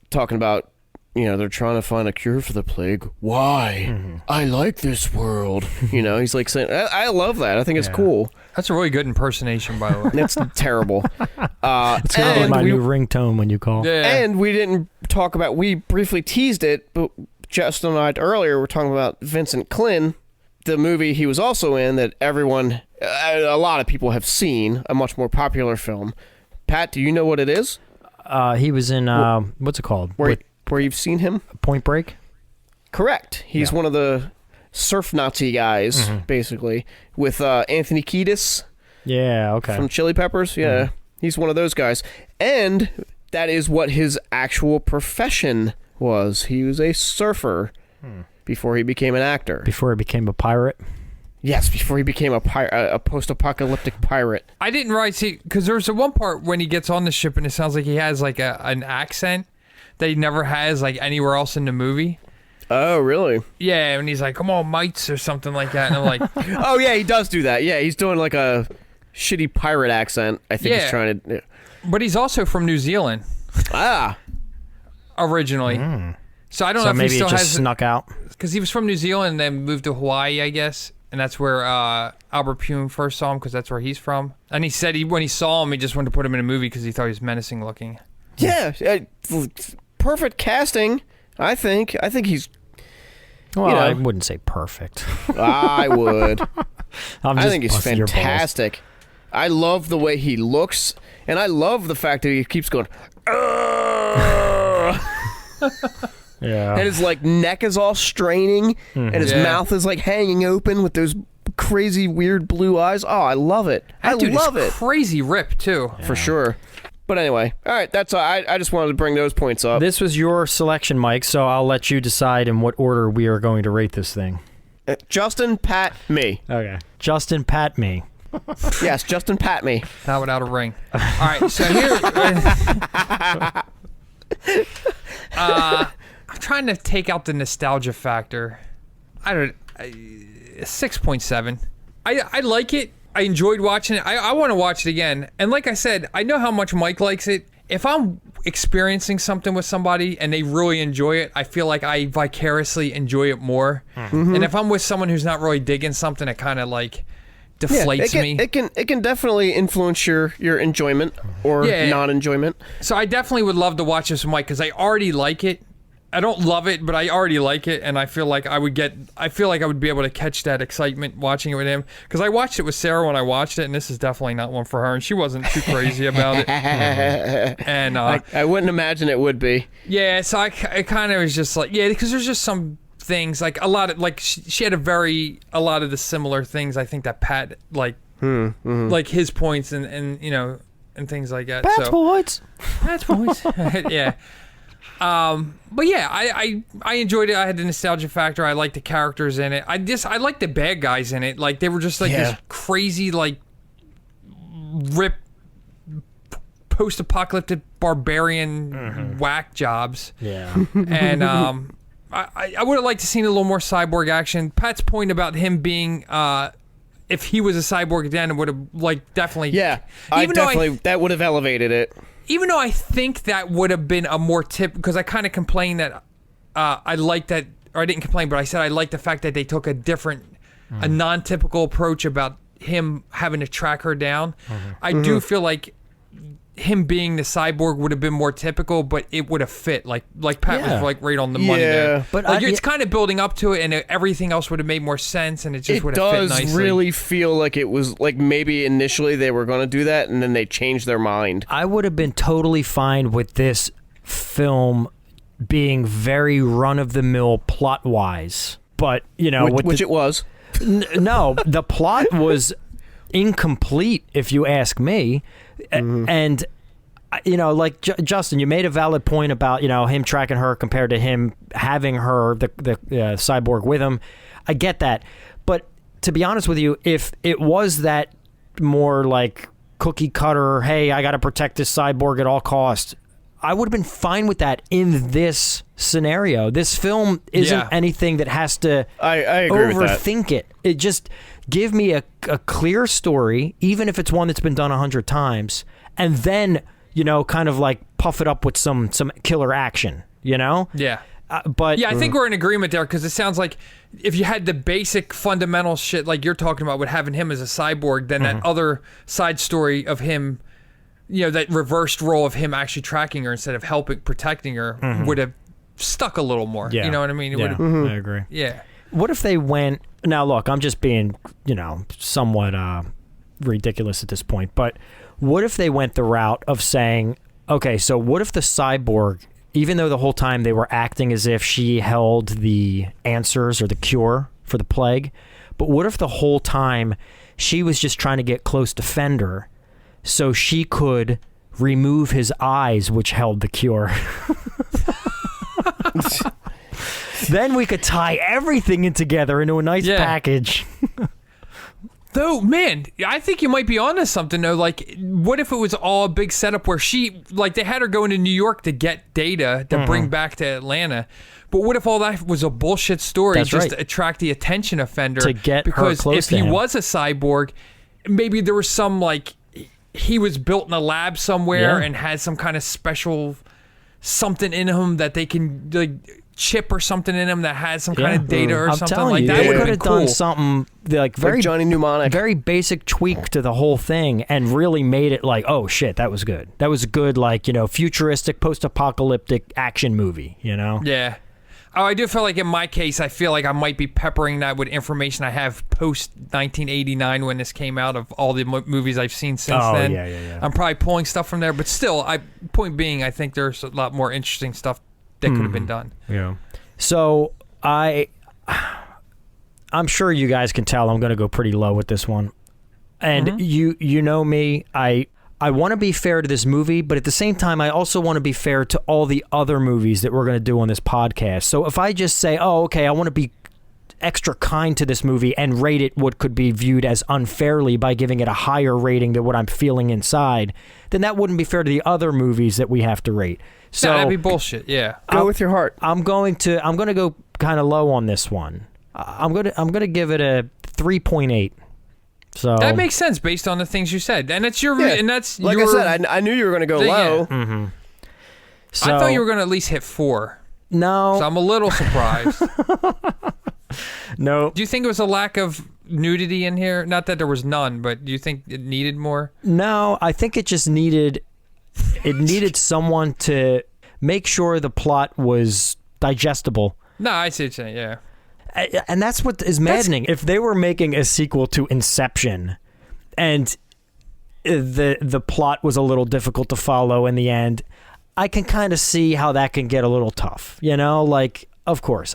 talking about. They're trying to find a cure for the plague. Why? I like this world. He's like saying, I love that. I think it's cool. That's a really good impersonation, by the way. It's terrible. It's going to be my new ringtone when you call. Yeah. And we didn't talk about, we briefly teased it, but Justin and I earlier were talking about Vincent Klyn, the movie he was also in that everyone, a lot of people have seen, a much more popular film. Pat, do you know what it is? He was in, what's it called? Where you've seen him? Point Break? Correct. He's one of the surf Nazi guys, basically, with Anthony Kiedis. Yeah, okay. From Chili Peppers. Yeah, he's one of those guys. And that is what his actual profession was. He was a surfer before he became an actor. Before he became a pirate? Yes, before he became a post-apocalyptic pirate. I didn't realize because there's one part when he gets on the ship and it sounds like he has like an accent that he never has like anywhere else in the movie. Oh, really? Yeah, and he's like, "Come on, mates," or something like that, and I'm like, "Oh yeah, he does do that. Yeah, he's doing like a shitty pirate accent. I think he's trying to." Yeah. But he's also from New Zealand. Originally. So I don't know if maybe he still it just has snuck out. because he was from New Zealand and then moved to Hawaii, I guess, and that's where Albert Pyun first saw him because that's where he's from. And he said when he saw him, he just wanted to put him in a movie because he thought he was menacing looking. Yeah. Perfect casting, I think. I think he's. Well, I wouldn't say perfect. I would. I think he's fantastic. I love the way he looks, and I love the fact that he keeps going. Yeah. And his neck is all straining, and his mouth is hanging open with those crazy weird blue eyes. Oh, I love it. I love it. Crazy rip too. For sure. But anyway, all right, that's all. I just wanted to bring those points up. This was your selection, Mike, so I'll let you decide in what order we are going to rate this thing. Justin, Pat, me. Okay. Justin, Pat, me. Yes, Justin, Pat, me. Not without a ring. All right, so here... I'm trying to take out the nostalgia factor. 6.7. I like it. I enjoyed watching it. I want to watch it again. And like I said, I know how much Mike likes it. If I'm experiencing something with somebody and they really enjoy it, I feel like I vicariously enjoy it more. And if I'm with someone who's not really digging something, it kind of deflates me. It can definitely influence your enjoyment or non-enjoyment. So I definitely would love to watch this with Mike because I already like it. I don't love it, but I already like it, and I feel like I would be able to catch that excitement watching it with him. Because I watched it with Sarah when I watched it, and this is definitely not one for her, and she wasn't too crazy about it. And I wouldn't imagine it would be. Yeah, so I kind of was just like, because there's just some things, like a lot of like she had a lot of the similar things. I think that Pat like his points and you know and things like that. Pat's points. Pat's points. Yeah. But yeah, I enjoyed it. I had the nostalgia factor. I liked the characters in it. I liked the bad guys in it. Like they were just like this crazy like rip post-apocalyptic barbarian whack jobs. Yeah. And I would have liked to seen a little more cyborg action. Pat's point about him being if he was a cyborg then, it would have like definitely that would have elevated it. Even though I think that would have been a more because I kind of complained that I liked that, or I didn't complain, but I said I liked the fact that they took a non-typical approach about him having to track her down. I do feel like him being the cyborg would have been more typical, but it would have fit. Like Pat was like right on the money there. But like, it's kind of building up to it, and everything else would have made more sense, and it just would have fit nicely. It does really feel like it was like maybe initially they were going to do that, and then they changed their mind. I would have been totally fine with this film being very run-of-the-mill plot-wise, but you know, which it was. No, the plot was incomplete, if you ask me. And you know, like Justin, you made a valid point about, you know, him tracking her compared to him having her the cyborg with him. I get that, but to be honest with you, if it was that more like cookie cutter, hey, I got to protect this cyborg at all costs, I would have been fine with that in this scenario. This film isn't anything that has to I agree overthink it. It just give me a clear story, even if it's one that's been done 100 times, and then, you know, kind of like puff it up with some killer action, you know? Yeah. But yeah, I think we're in agreement there, because it sounds like if you had the basic fundamental shit like you're talking about with having him as a cyborg, then that other side story of him, you know, that reversed role of him actually tracking her instead of protecting her would have stuck a little more. Yeah. You know what I mean? It yeah, I agree. Yeah. What if they went... Now, look, I'm just being, you know, somewhat ridiculous at this point, but what if they went the route of saying, okay, so what if the cyborg, even though the whole time they were acting as if she held the answers or the cure for the plague, but what if the whole time she was just trying to get close to Fender so she could remove his eyes, which held the cure? Then we could tie everything in together into a nice package. Though, man, I think you might be onto something, though. Like, what if it was all a big setup where they had her going to New York to get data to bring back to Atlanta. But what if all that was a bullshit story to attract the attention of Fender? To get her close to him. Because if he was a cyborg, maybe there was some, like, he was built in a lab somewhere and had some kind of special something in him that they can, like, chip or something in him that has some kind of data or something like that. They could have done something like very Johnny Mnemonic, very basic tweak to the whole thing, and really made it like, oh shit, that was good. That was a good, like, you know, futuristic post-apocalyptic action movie. You know? Yeah. Oh, I do feel like in my case, I feel like I might be peppering that with information I have post 1989 when this came out of all the movies I've seen since then. Yeah. I'm probably pulling stuff from there, but still, point being, I think there's a lot more interesting stuff that could have been done. Yeah. So I'm sure you guys can tell I'm going to go pretty low with this one. And you know me, I want to be fair to this movie, but at the same time, I also want to be fair to all the other movies that we're going to do on this podcast. So if I just say, oh, okay, I want to be extra kind to this movie and rate it what could be viewed as unfairly by giving it a higher rating than what I'm feeling inside, then that wouldn't be fair to the other movies that we have to rate. So that'd be bullshit. Yeah. Go with your heart. I'm going to go kind of low on this one. I'm going to give it a 3.8. So that makes sense based on the things you said, and it's and that's like I said. I knew you were going to go low. Yeah. So, I thought you were going to at least hit 4. No. So I'm a little surprised. No. Do you think it was a lack of nudity in here? Not that there was none, but do you think it needed more? No, I think it just needed someone to make sure the plot was digestible. No, I see what you're saying, yeah. And that's what is maddening. If they were making a sequel to Inception and the plot was a little difficult to follow in the end, I can kind of see how that can get a little tough. You know, like, Of course.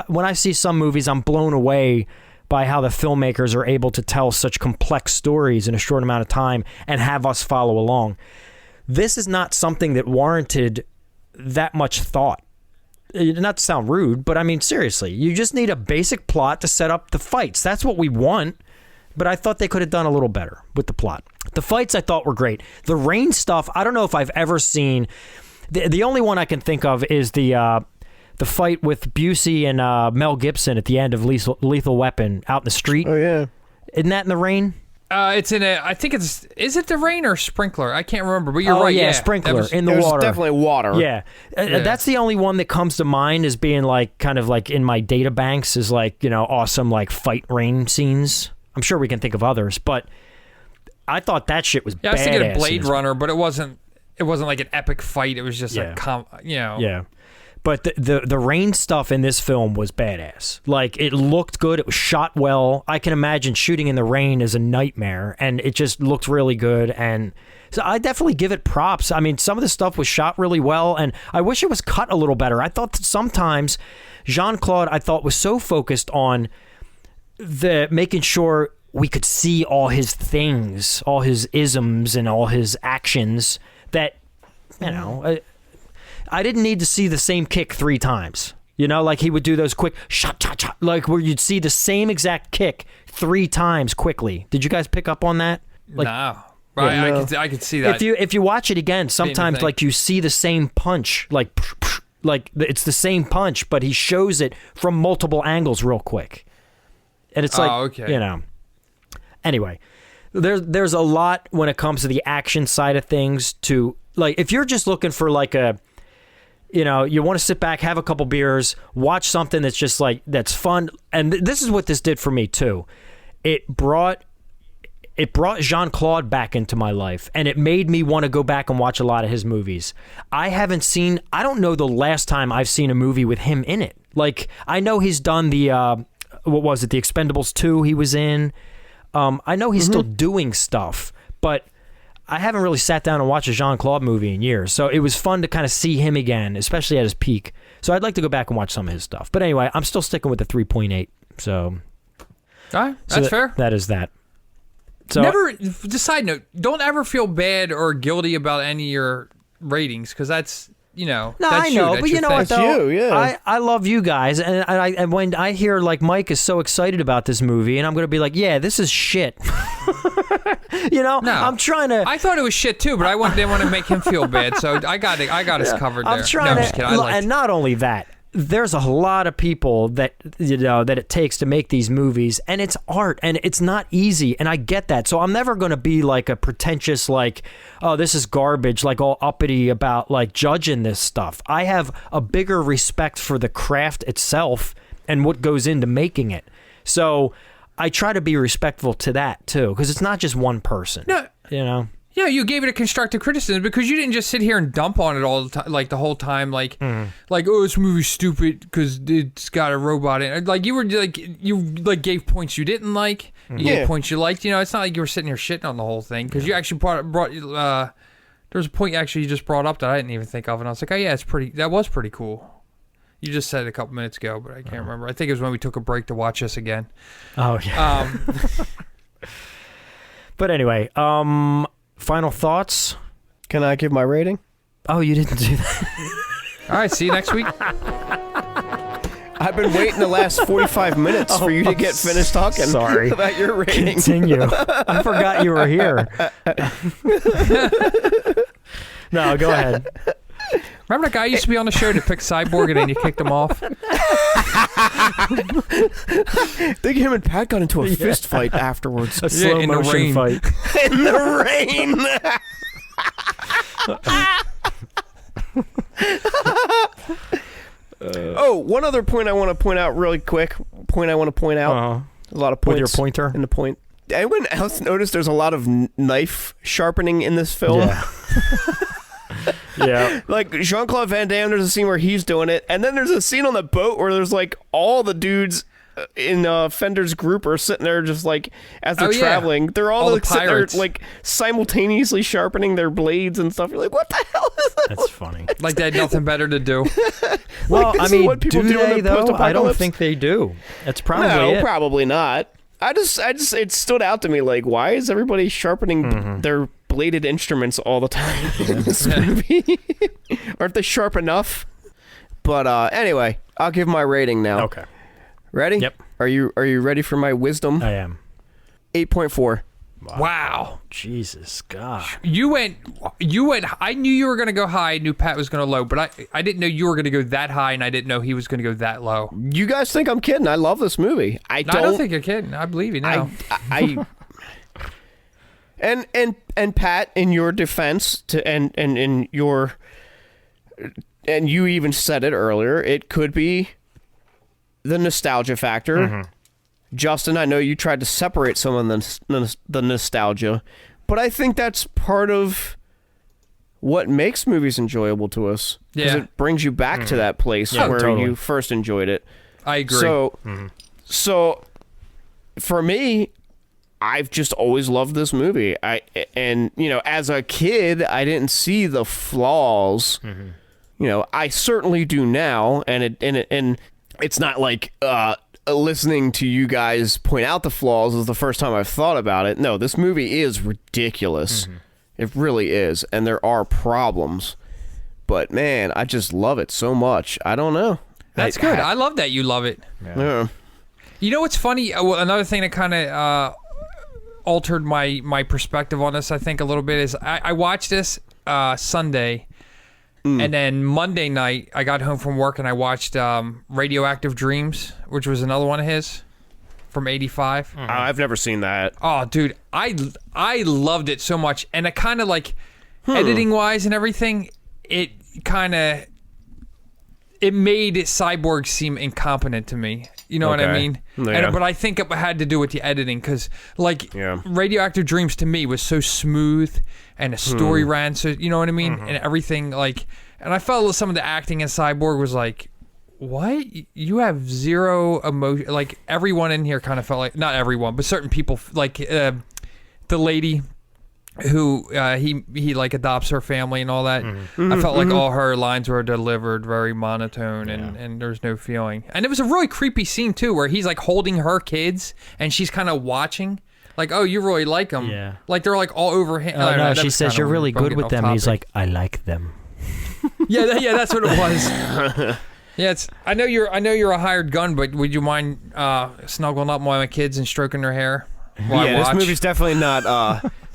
When I see some movies, I'm blown away by how the filmmakers are able to tell such complex stories in a short amount of time and have us follow along. This is not something that warranted that much thought. Not to sound rude, but I mean, seriously, you just need a basic plot to set up the fights. That's what we want. But I thought they could have done a little better with the plot. The fights I thought were great. The rain stuff, I don't know if I've ever seen. The only one I can think of is the fight with Busey and Mel Gibson at the end of Lethal Weapon out in the street. Oh, yeah. Isn't that in the rain? It's in I think is it the rain or sprinkler? I can't remember, but you're right. Yeah, sprinkler in the There's water. Definitely water. Yeah. That's the only one that comes to mind as being like kind of like in my data banks is like, awesome like fight rain scenes. I'm sure we can think of others, but I thought that shit was badass. I was thinking of Blade Runner, but it wasn't like an epic fight. It was just Yeah. But the rain stuff in this film was badass. Like, it looked good. It was shot well. I can imagine shooting in the rain is a nightmare, and it just looked really good. And so I definitely give it props. I mean, some of the stuff was shot really well, and I wish it was cut a little better. I thought that sometimes Jean-Claude, I thought, was so focused on the making sure we could see all his things, all his isms and all his actions that, I didn't need to see the same kick 3 times. Like he would do those quick shot, like where you'd see the same exact kick 3 times quickly. Did you guys pick up on that? Like, no. I could see that. If you watch it again, sometimes like you see the same punch, like it's the same punch, but he shows it from multiple angles real quick. And it's like, Anyway, there's a lot when it comes to the action side of things to, like, if you're just looking for like a, you want to sit back, have a couple beers, watch something that's just like, that's fun. And this is what this did for me too. It brought Jean-Claude back into my life, and it made me want to go back and watch a lot of his movies. I don't know the last time I've seen a movie with him in it. Like, I know he's done the, what was it, The Expendables 2 he was in. I know he's still doing stuff, but I haven't really sat down and watched a Jean-Claude movie in years. So it was fun to kind of see him again, especially at his peak. So I'd like to go back and watch some of his stuff. But anyway, I'm still sticking with the 3.8. So, all right, that's fair. That is that. So Side note, don't ever feel bad or guilty about any of your ratings, because that's, No, that's I know, but you know what, though? Yeah. I love you guys, and when I hear, like, Mike is so excited about this movie, and I'm going to be like, yeah, this is shit. No, I'm trying to... I thought it was shit, too, but didn't want to make him feel bad, so I got us covered there. I'm trying to... And not only that, there's a lot of people that that it takes to make these movies, and it's art, and it's not easy, and I get that. So I'm never going to be like a pretentious, like, oh, this is garbage, like all uppity about like judging this stuff. I have a bigger respect for the craft itself and what goes into making it. So I try to be respectful to that too, because it's not just one person. No. Yeah, you gave it a constructive criticism because you didn't just sit here and dump on it all the time, like the whole time, like, oh, this movie's stupid because it's got a robot in it. Like, you gave points you didn't like, you gave points you liked. It's not like you were sitting here shitting on the whole thing, because you actually brought there was a point actually you just brought up that I didn't even think of, and I was like, oh yeah, that was pretty cool. You just said it a couple minutes ago, but I can't remember. I think it was when we took a break to watch this again. Oh yeah. But anyway, final thoughts? Can I give my rating? Oh, you didn't do that. All right, see you next week. I've been waiting the last 45 minutes for you to get finished talking about your rating. Continue. I forgot you were here. No, go ahead. Remember that guy used to be on the show to pick Cyborg and then you kicked him off? I think him and Pat got into a fist fight afterwards. A slow motion fight. In the rain. One other point I want to point out really quick. A lot of points. With your pointer? In the point. Anyone else notice there's a lot of knife sharpening in this film? Yeah. Yeah. Like Jean-Claude Van Damme, there's a scene where he's doing it, and then there's a scene on the boat where there's like all the dudes in Fender's group are sitting there just like as they're Oh, yeah. traveling. They're all All the like, sitting there pirates. like simultaneously sharpening their blades and stuff. You're like, what the hell is that? That's funny. Like they had nothing better to do. Well, this I is mean, what people do do in they the though? I don't post-apocalypse? think they do. That's probably No, it. probably not. I just, it stood out to me like, why is everybody sharpening their bladed instruments all the time in this movie? Aren't they sharp enough? But anyway, I'll give my rating now. Okay. Ready? Yep. Are you ready for my wisdom? I am. 8.4. Wow. Jesus God. You went. I knew you were going to go high. I knew Pat was going to low, but I didn't know you were going to go that high, and I didn't know he was going to go that low. You guys think I'm kidding? I love this movie. I don't think you're kidding. I believe you now. And Pat, in your defense, and you even said it earlier, it could be the nostalgia factor. Justin, I know you tried to separate some of the nostalgia, but I think that's part of what makes movies enjoyable to us. Because it brings you back to that place where you first enjoyed it. I agree. So for me, I've just always loved this movie. As a kid, I didn't see the flaws. I certainly do now, and it's not like listening to you guys point out the flaws is the first time I've thought about it. No, this movie is ridiculous. It really is, and there are problems. But man, I just love it so much. I don't know. That's good. I love that you love it. Yeah. You know what's funny? Another thing that kind of altered my perspective on this, I think, a little bit is I watched this Sunday, and then Monday night I got home from work and I watched Radioactive Dreams, which was another one of his from '85. I've never seen that. Oh, dude, I loved it so much, and it kind of like editing wise and everything, it made Cyborg seem incompetent to me. You know what I mean? Yeah. But I think it had to do with the editing, because Radioactive Dreams to me was so smooth, and the story ran so, you know what I mean? And everything, and I felt some of the acting in Cyborg was like, what? You have zero emotion. Like, everyone in here kind of felt like, not everyone, but certain people, like the lady who he like adopts her family and all that. I felt like all her lines were delivered very monotone, and there's no feeling. And it was a really creepy scene too, where he's like holding her kids and she's kind of watching, like, oh, you really like them. Yeah. Like they're like all over him. No, she says you're really good with them. And he's like, I like them. yeah, that's what it was. Yeah, I know you're a hired gun, but would you mind snuggling up my kids and stroking their hair while I watch? This movie's definitely not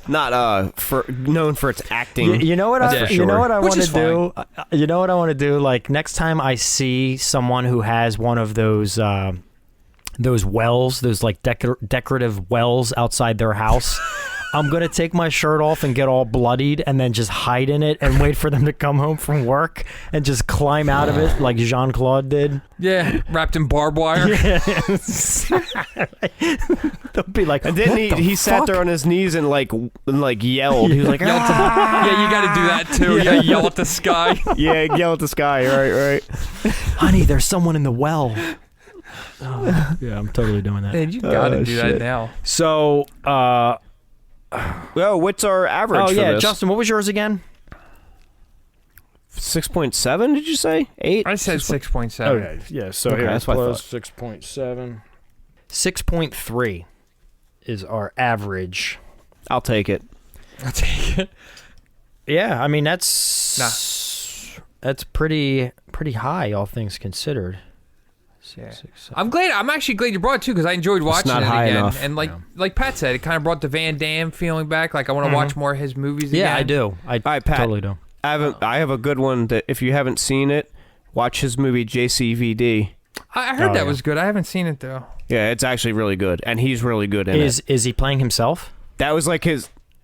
known for its acting. You know what Sure. you know what I Which want to is do? You know what I want to do? Like, next time I see someone who has one of those wells, those like decorative wells outside their house, I'm going to take my shirt off and get all bloodied and then just hide in it and wait for them to come home from work and just climb out of it like Jean-Claude did. Yeah, wrapped in barbed wire. They'll be like, And then he sat there on his knees and like yelled. He was like, Yeah, you got to do that too. Yeah, yell at the sky. yeah, yell at the sky. Right. honey, there's someone in the well. Oh, yeah, I'm totally doing that. Man, you got to do that now. So, well, what's our average for this? Justin, what was yours again? 6.7, did you say? 8? I said 6.7. Okay, yeah, so Okay, here, that's what I plus 6.7. 6.3 is our average. I'll take it. I'll take it. Yeah, I mean, that's pretty high, all things considered. Yeah. I'm actually glad you brought it too, because I enjoyed watching not it high again. enough. And like Pat said, it kind of brought the Van Damme feeling back. Like, I want to watch more of his movies again. Yeah, I do. I All right, Pat. totally do. I have a good one that if you haven't seen it, watch his movie JCVD. I heard that was good. I haven't seen it though. Yeah, it's actually really good, and he's really good in it. Is he playing himself? That was like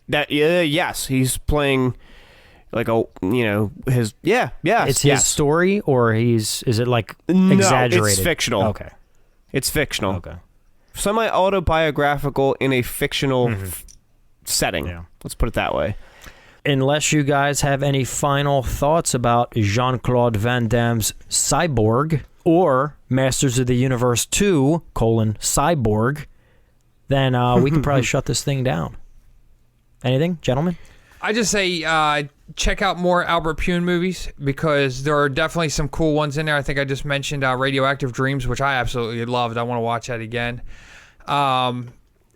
yes, he's playing like his It's his story, or is it like exaggerated? No, it's fictional. Okay. It's fictional. Okay. Semi-autobiographical in a fictional setting. Yeah. Let's put it that way. Unless you guys have any final thoughts about Jean-Claude Van Damme's Cyborg, or Masters of the Universe 2, Cyborg, then we can probably shut this thing down. Anything, gentlemen? I just say check out more Albert Pyun movies because there are definitely some cool ones in there. I think I just mentioned Radioactive Dreams, which I absolutely loved. I want to watch that again.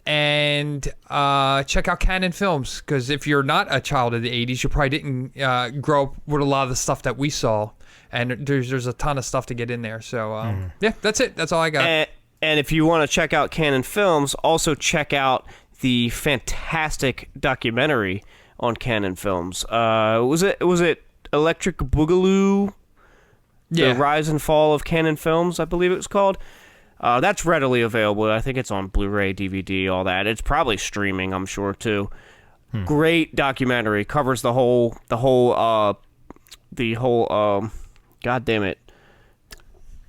And check out Canon Films because if you're not a child of the 80s, you probably didn't grow up with a lot of the stuff that we saw. And there's a ton of stuff to get in there. So, yeah, that's it. That's all I got. And if you want to check out Canon Films, also check out the fantastic documentary on Canon Films. Was it Electric Boogaloo? Yeah. The Rise and Fall of Canon Films, I believe it was called. That's readily available. I think it's on Blu-ray, DVD, all that. It's probably streaming, I'm sure, too. Great documentary. Covers the whole God damn it.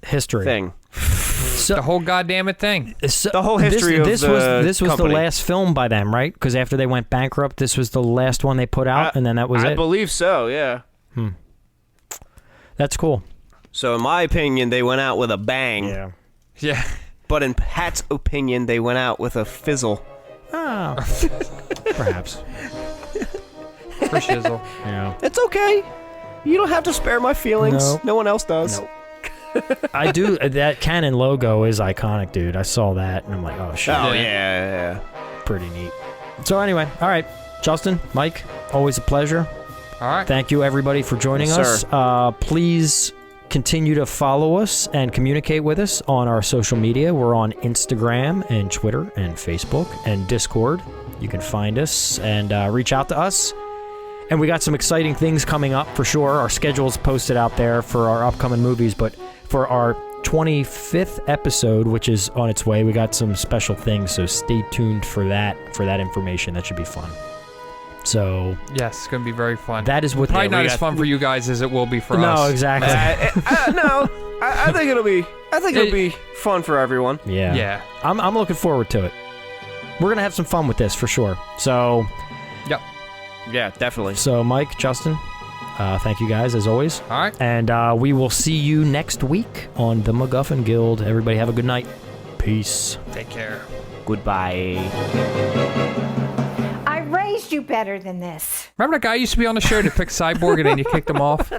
History. Thing. So, the whole goddamn it thing. The whole history this of the This was company. the last film by them, right? Because after they went bankrupt, this was the last one they put out, and then that was it? I believe so, yeah. That's cool. So in my opinion, they went out with a bang. Yeah. But in Pat's opinion, they went out with a fizzle. Oh. Perhaps. For shizzle. Yeah. It's okay. You don't have to spare my feelings. No. No one else does. Nope. I do. That Canon logo is iconic, dude. I saw that, and I'm like, oh, shit. Oh, yeah. Pretty neat. So anyway, all right. Justin, Mike, always a pleasure. All right. Thank you, everybody, for joining Yes, us. Please continue to follow us and communicate with us on our social media. We're on Instagram and Twitter and Facebook and Discord. You can find us and reach out to us. And we got some exciting things coming up for sure. Our schedule's posted out there for our upcoming movies, but for our 25th episode, which is on its way, we got some special things, so stay tuned for that information. That should be fun. So Yes, it's going to be very fun. that is what Probably not as fun for you guys as it will be for us. No, exactly. I think it'll be fun for everyone. Yeah. Yeah. I'm looking forward to it. We're gonna have some fun with this for sure. So Yep. Yeah, definitely. So Mike, Justin, thank you guys as always. All right. And we will see you next week on the MacGuffin Guild. Everybody have a good night. Peace. Take care. Goodbye. I raised you better than this. Remember that guy used to be on the show that picked Cyborg and then you kicked him off?